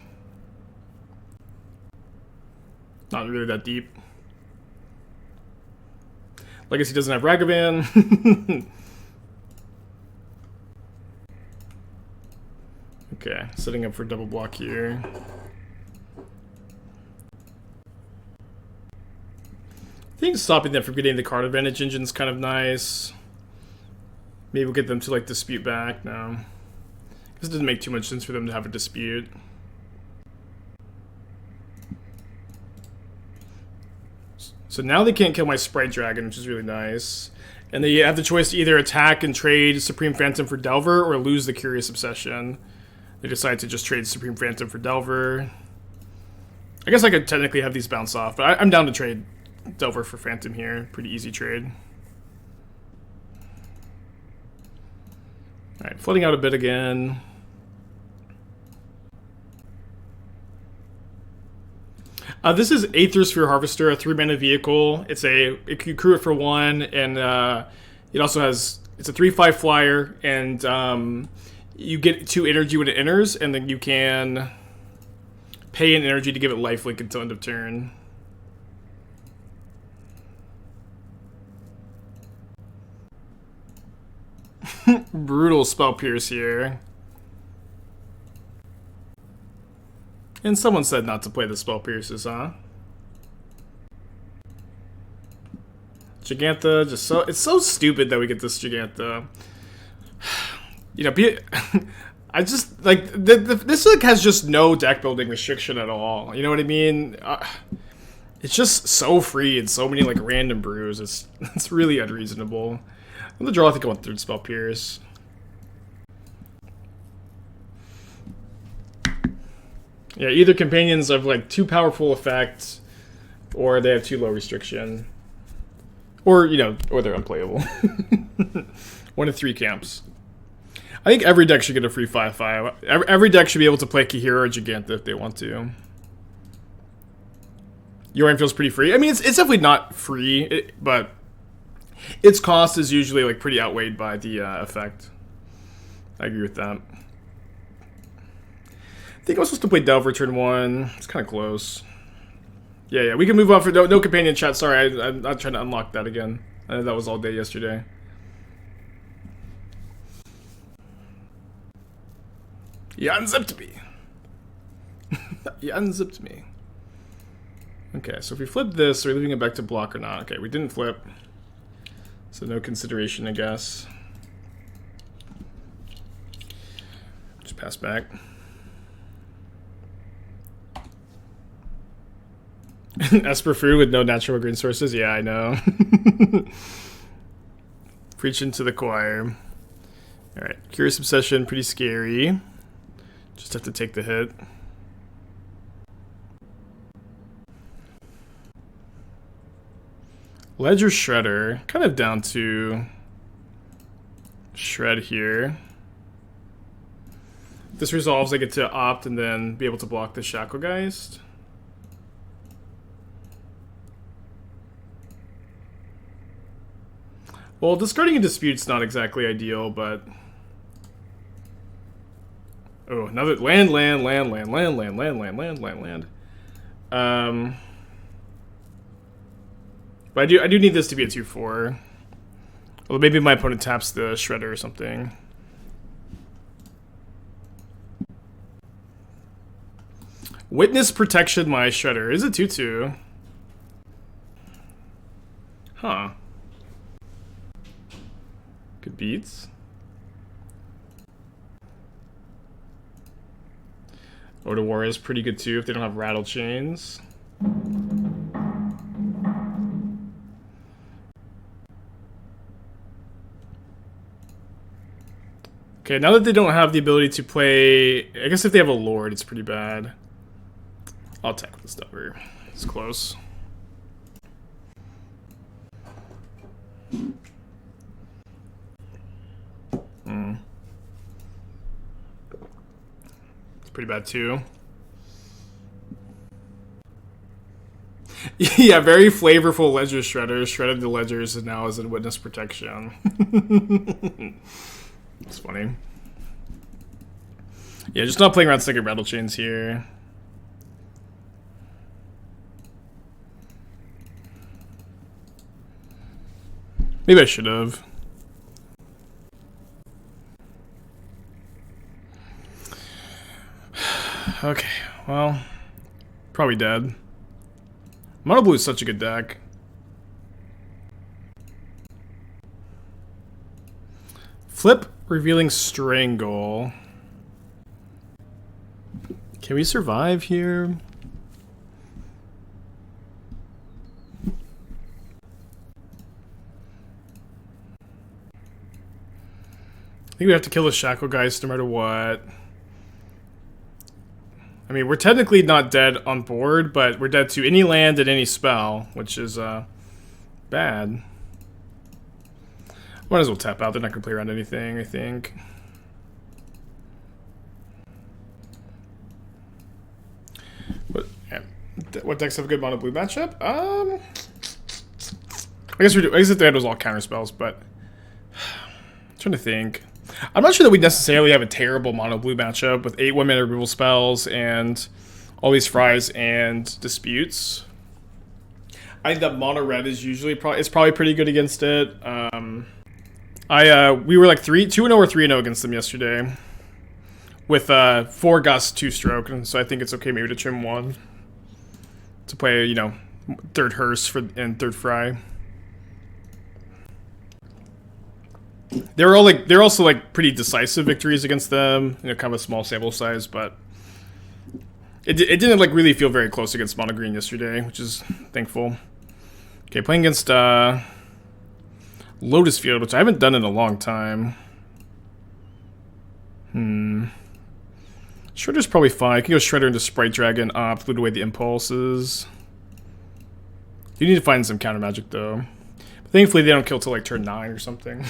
Not really that deep. Legacy doesn't have Ragavan. Okay, setting up for double block here. I think stopping them from getting the card advantage engine is kind of nice. Maybe we'll get them to, like, Dispute back. No. This doesn't make too much sense for them to have a Dispute. So now they can't kill my Sprite Dragon, which is really nice. And they have the choice to either attack and trade Supreme Phantom for Delver or lose the Curious Obsession. They decide to just trade Supreme Phantom for Delver. I guess I could technically have these bounce off, but I'm down to trade Delver for Phantom here. Pretty easy trade. Alright, flooding out a bit again. This is Aether Sphere Harvester, a 3-mana vehicle. You crew it for 1, and it also has... It's a 3/5 flyer, and you get 2 energy when it enters, and then you can pay an energy to give it lifelink until end of turn. Brutal Spell Pierce here. And someone said not to play the Spell Pierces, huh? Jegantha, it's so stupid that we get this Jegantha. you know, I just like this like has just no deck building restriction at all. You know what I mean? It's just so free and so many like random brews. It's really unreasonable. On the draw, I think I want third spell Pierce. Yeah, either companions have like too powerful effects, or they have too low restriction, or you know, or they're unplayable. One of three camps. I think every deck should get a free 5/5. Every deck should be able to play Kahira or Jegantha if they want to. Yorion feels pretty free. I mean, it's definitely not free, but its cost is usually like pretty outweighed by the effect. I agree with that. I think I was supposed to play Delver turn 1. It's kind of close. Yeah, we can move on for no companion chat. Sorry, I'm not trying to unlock that again. I know that was all day yesterday. You unzipped me. You unzipped me. Okay, so if we flip this, are we leaving it back to block or not? Okay, we didn't flip. So no consideration, I guess. Just pass back. Esperfu with no natural green sources? Yeah, I know. Preaching to the choir. Alright, Curious Obsession, pretty scary. Just have to take the hit. Ledger Shredder, kind of down to shred here. If this resolves, I get to opt and then be able to block the Shacklegeist. Well, discarding a Dispute's not exactly ideal, but... Oh, another land. But I do need this to be a 2/4. Well, maybe my opponent taps the Shredder or something. Witness Protection my Shredder. Is it 2/2? Huh. Good beats. Otawara is pretty good too if they don't have Rattle Chains. Okay, now that they don't have the ability to play... I guess if they have a Lord, it's pretty bad. I'll attack with the Stubber. It's close. It's pretty bad too. Yeah, very flavorful Ledger Shredder. Shredded the Ledgers and now is in Witness Protection. It's funny. Yeah, just not playing around second Rattle Chains here. Maybe I should have. Okay, well, probably dead. Mono Blue is such a good deck. Flip, revealing Strangle. Can we survive here? I think we have to kill the Shacklegeist no matter what. I mean, we're technically not dead on board, but we're dead to any land and any spell, which is bad. Might as well tap out. They're not going to play around anything, I think. What decks have a good mono blue matchup? I guess we do. I guess if they had was all counter spells, but I'm trying to think. I'm not sure that we necessarily have a terrible mono blue matchup with 8 1-mana removal spells and all these fries and disputes. I think that mono red is usually probably pretty good against it. We were like 2-0 or 3-0 against them yesterday with 4 Gust, 2 Stroke, and so I think it's okay maybe to trim 1 to play, you know, third Hearse and third Fry. they're also like pretty decisive victories against them. You know, kind of a small sample size, but it didn't like really feel very close against Mono Green yesterday, which is thankful. Okay, playing against Lotus Field, which I haven't done in a long time. Shredder's probably fine. I can go Shredder into Sprite Dragon, loot away the impulses. You need to find some counter magic though. But thankfully they don't kill till like turn 9 or something.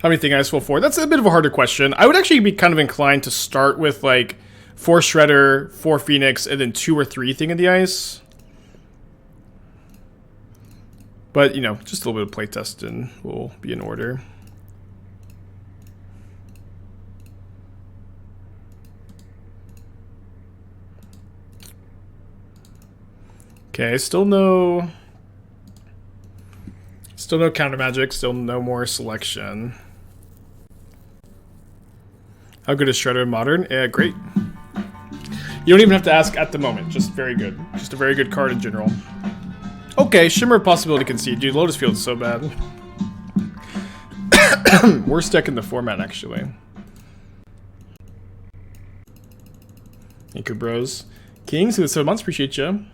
How many thing ice full 4? That's a bit of a harder question. I would actually be kind of inclined to start with like 4 Shredder, 4 Phoenix, and then 2 or 3 thing in the ice. But, you know, just a little bit of playtest and we'll be in order. Okay, still no counter magic, still no more selection. How good is Shredder in Modern? Yeah, great. You don't even have to ask at the moment, just very good. Just a very good card in general. Okay, Shimmer Possibility Concede. Dude, Lotus Field is so bad. Worst deck in the format, actually. Thank you, bros. Kings, with 7 months, appreciate you.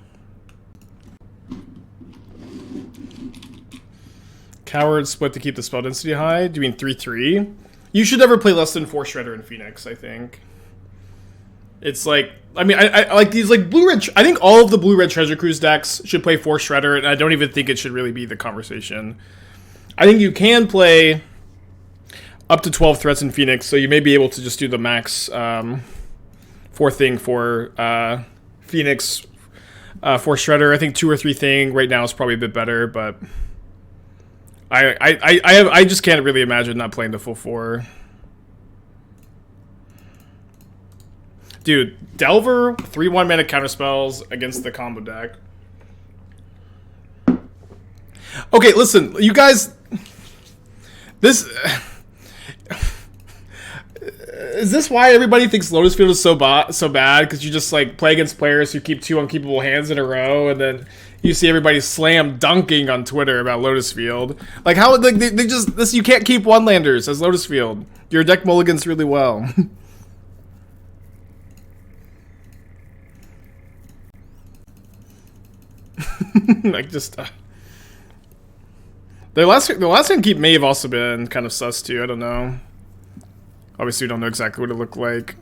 Coward split to keep the spell density high. Do you mean 3/3? You should never play less than 4 Shredder and Phoenix, I think. It's like, I mean, I like these like blue-red, I think all of the blue-red Treasure Cruise decks should play 4 Shredder, and I don't even think it should really be the conversation. I think you can play up to 12 threats in Phoenix, so you may be able to just do the max 4 thing for Phoenix, 4 Shredder. I think 2 or 3 thing right now is probably a bit better, but I just can't really imagine not playing the full 4. Dude, Delver, 3/1 mana counterspells against the combo deck. Okay, listen, you guys. This is this why everybody thinks Lotus Field is so bad? Because you just like play against players who keep 2 unkeepable hands in a row, and then you see everybody slam dunking on Twitter about Lotus Field. Like how like they just this you can't keep one-landers as Lotus Field. Your deck mulligans really well. Like just the last one keep may have also been kind of sus too. I don't know. Obviously, we don't know exactly what it looked like.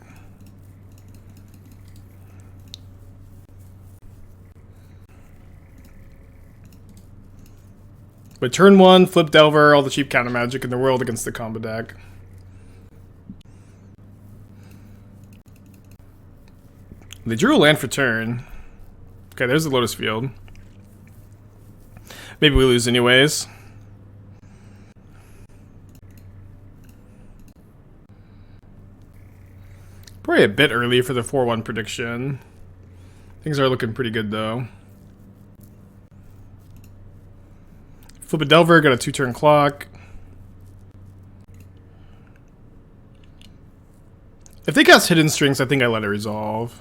But turn 1, flip Delver, all the cheap counter magic in the world against the combo deck. They drew a land for turn. Okay, there's the Lotus Field. Maybe we lose anyways. Probably a bit early for the 4/1 prediction. Things are looking pretty good though. Flip a Delver, got a 2-turn clock. If they cast Hidden Strings, I think I let it resolve.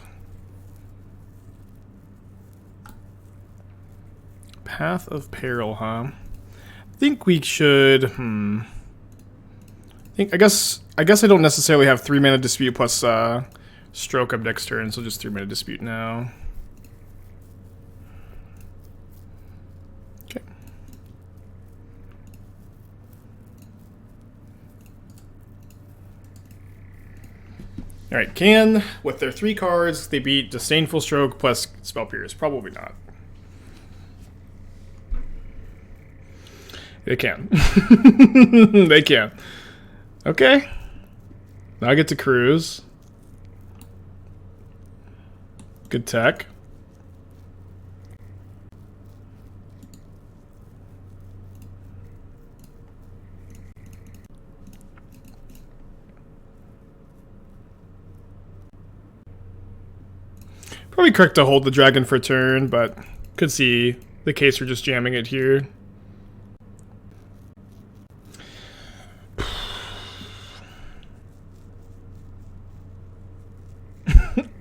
Path of Peril, huh? I think we should. I guess I don't necessarily have 3 mana Dispute plus Stroke up next turn, so just 3 mana Dispute now. Okay. All right, can with their 3 cards they beat Disdainful Stroke plus Spell Pierce? Probably not. They can. They can. Okay. Now I get to cruise. Good tech. Probably correct to hold the dragon for a turn, but could see the case for just jamming it here.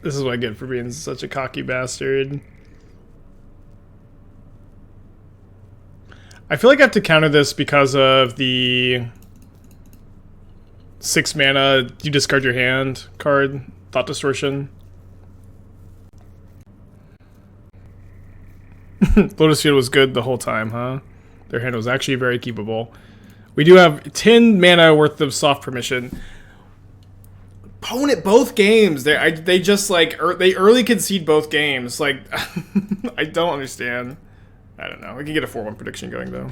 This is what I get for being such a cocky bastard. I feel like I have to counter this because of the 6 mana, you discard your hand card, Thought Distortion. Lotus Field was good the whole time, huh? Their hand was actually very keepable. We do have 10 mana worth of soft permission. Opponent both games. They just like they early concede both games. Like I don't understand. I don't know. We can get a 4-1 prediction going though.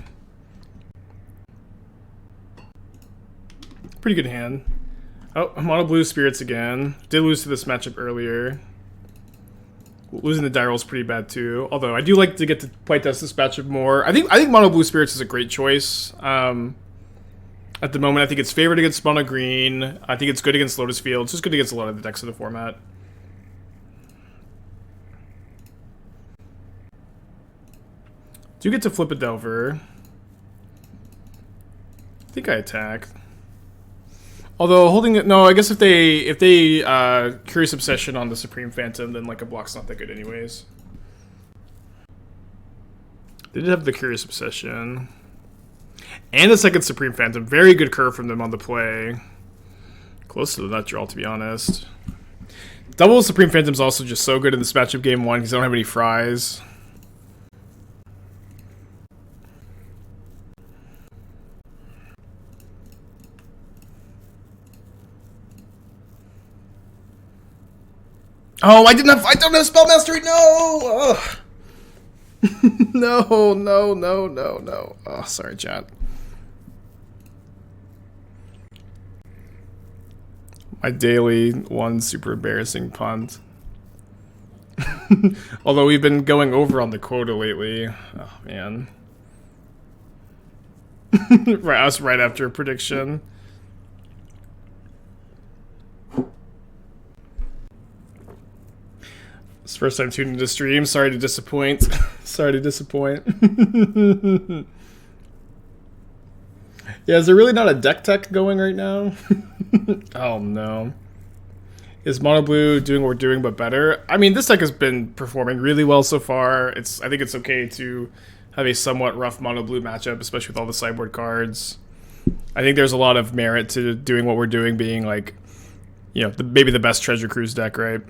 Pretty good hand. Oh, mono blue spirits again. Did lose to this matchup earlier. Losing the die roll is pretty bad too. Although I do like to get to play test this matchup more. I think mono blue spirits is a great choice. At the moment, I think it's favored against mono green. I think it's good against Lotus Field. It's just good against a lot of the decks in the format. Do get to flip a Delver. I think I attacked. Although holding it, no, I guess if they Curious Obsession on the Supreme Phantom, then like a block's not that good anyways. They did have the Curious Obsession. And a second Supreme Phantom. Very good curve from them on the play. Close to the nut draw, to be honest. Double Supreme Phantom's also just so good in this matchup game 1 because they don't have any fries. Oh, I don't have Spell Mastery. No. No. Oh, sorry, chat. My daily one super embarrassing punt. Although we've been going over on the quota lately. Oh man. right after a prediction. It's first time tuning into stream. Sorry to disappoint. Sorry to disappoint. Yeah, is there really not a deck tech going right now? Oh no. Is mono blue doing what we're doing but better? I mean, this deck has been performing really well so far. I think it's okay to have a somewhat rough mono blue matchup, especially with all the sideboard cards. I think there's a lot of merit to doing what we're doing, being like, you know, maybe the best Treasure Cruise deck, right?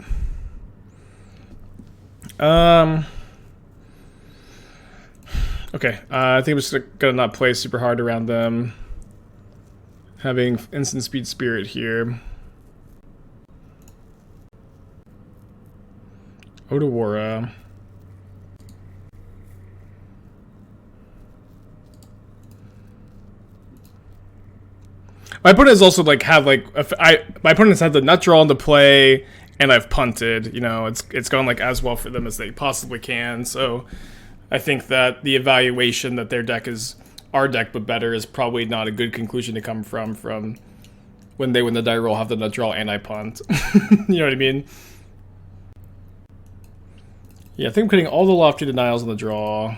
Okay, I think I'm just gonna not play super hard around them. Having Instant Speed Spirit here. Otawara. My opponent has also like had like my opponent's had the nut draw into play, and I've punted. You know, it's gone like as well for them as they possibly can. So I think that the evaluation that their deck is our deck but better is probably not a good conclusion to come from when they win the die roll, have the nut draw, and I punt. You know what I mean? Yeah, I think I'm putting all the Lofty Denials on the draw.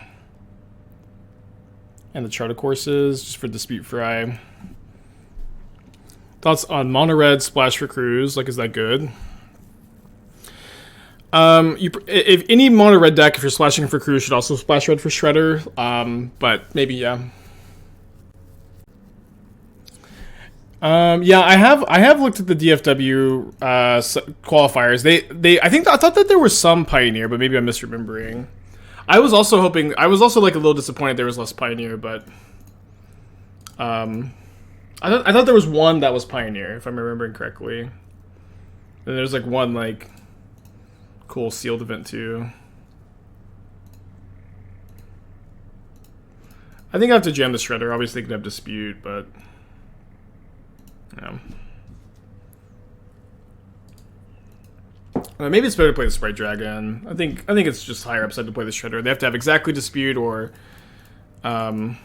And the Charter Courses, just for Dispute Fry. Thoughts on Mono Red Splash for Cruise? Like, is that good? If any Mono Red deck, if you're splashing for Cruise, should also splash red for Shredder. But maybe, yeah. Yeah, I have looked at the DFW qualifiers. I thought that there was some Pioneer, but maybe I'm misremembering. I was also like a little disappointed there was less Pioneer, but I thought there was one that was Pioneer, if I'm remembering correctly. And there's like one like cool sealed event too. I think I have to jam the Shredder. Obviously, they could have Dispute, but yeah. Maybe it's better to play the Sprite Dragon. I think it's just higher upside to play the Shredder. They have to have exactly Dispute, or the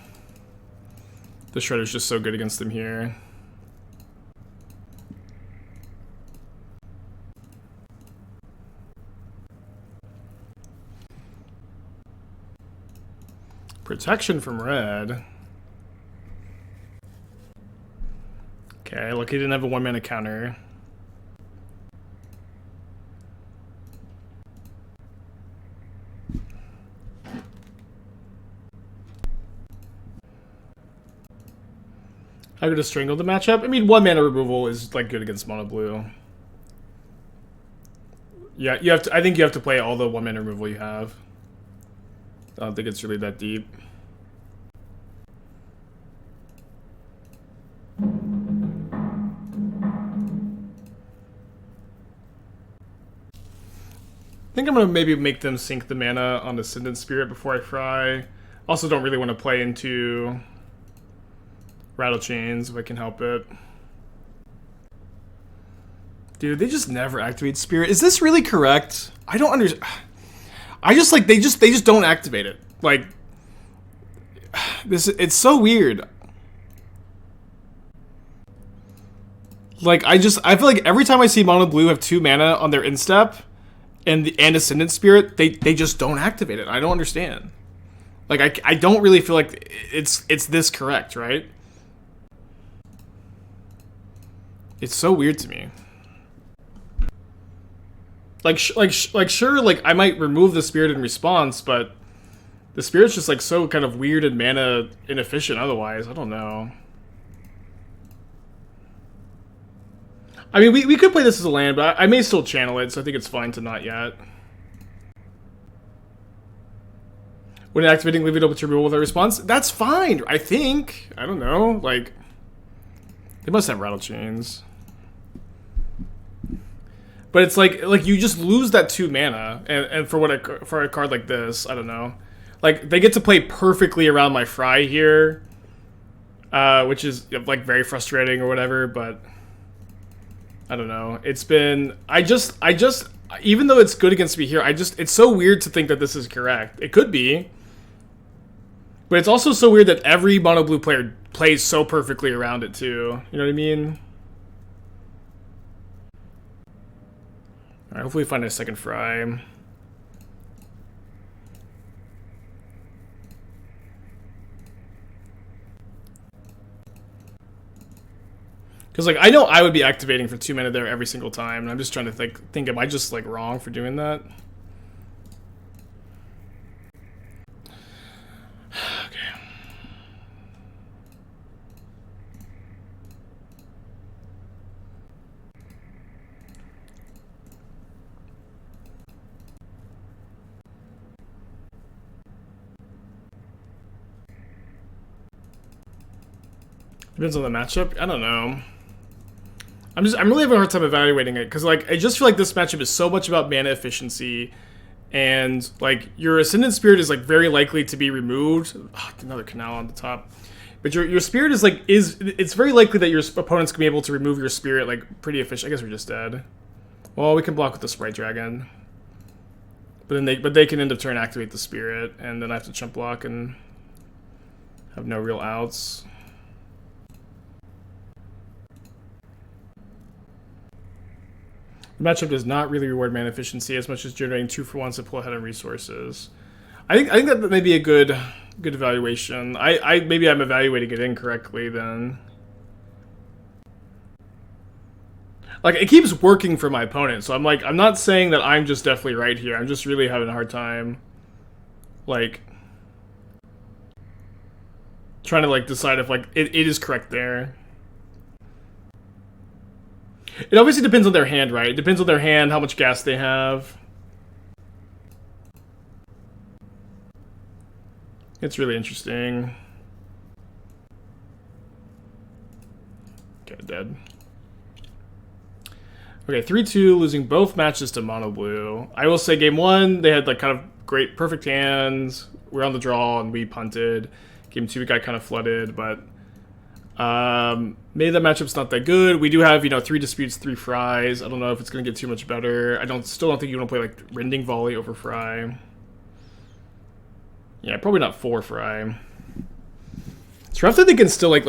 Shredder's just so good against them here. Protection from red. Okay, look, he didn't have a 1-mana counter. How good is Strangle to match up? I mean, 1 mana removal is like good against mono blue. Yeah, you have to. I think you have to play all the 1 mana removal you have. I don't think it's really that deep. I think I'm gonna maybe make them sink the mana on Ascendant Spirit before I fry. Also, don't really want to play into Rattle Chains if I can help it. Dude, they just never activate Spirit. Is this really correct? I don't understand. I just like they just don't activate it. Like this, it's so weird. Like I feel like every time I see mono blue have 2 mana on their instep and Ascendant Spirit, they just don't activate it. I don't understand. Like I don't really feel like it's this correct, right? It's so weird to me. Like sure, like I might remove the Spirit in response, but the Spirit's just like so kind of weird and mana inefficient otherwise. I don't know. I mean, we could play this as a land, but I may still channel it, so I think it's fine to not yet. When activating, leave it open to removal with a response. That's fine, I think. I don't know. Like, they must have Rattle Chains. But it's like you just lose that 2 mana, and for a card like this, I don't know. Like they get to play perfectly around my fry here, which is like very frustrating or whatever. But I don't know. It's been I just even though it's good against me here, it's so weird to think that this is correct. It could be, but it's also so weird that every mono blue player plays so perfectly around it too. You know what I mean? Alright, hopefully we find a second fry. Because, like, I know I would be activating for 2 mana there every single time, and I'm just trying to think, am I just, like, wrong for doing that? Depends on the matchup. I don't know. I'm really having a hard time evaluating it because like I just feel like this matchup is so much about mana efficiency, and like your Ascendant Spirit is like very likely to be removed. Oh, another canal on the top. But your Spirit is like it's very likely that your opponents can be able to remove your Spirit like pretty efficient. I guess we're just dead. Well, we can block with the Sprite Dragon. But then they can end up turn activate the Spirit, and then I have to chump block and have no real outs. The matchup does not really reward mana efficiency as much as generating 2-for-1s to pull ahead on resources. I think that may be a good evaluation. Maybe I'm evaluating it incorrectly then. Like it keeps working for my opponent, so I'm not saying that I'm just definitely right here. I'm just really having a hard time like trying to like decide if like it is correct there. It obviously depends on their hand, right? It depends on their hand, how much gas they have. It's really interesting. Okay, dead. Okay, 3-2, losing both matches to mono blue. I will say game 1, they had like kind of great, perfect hands. We were on the draw and we punted. Game 2, we got kind of flooded, but maybe that matchup's not that good. We do have, 3 disputes, 3 fries. I don't know if it's going to get too much better. Still don't think you want to play like Rending Volley over fry. Yeah, probably not 4 fry. It's rough that they can still like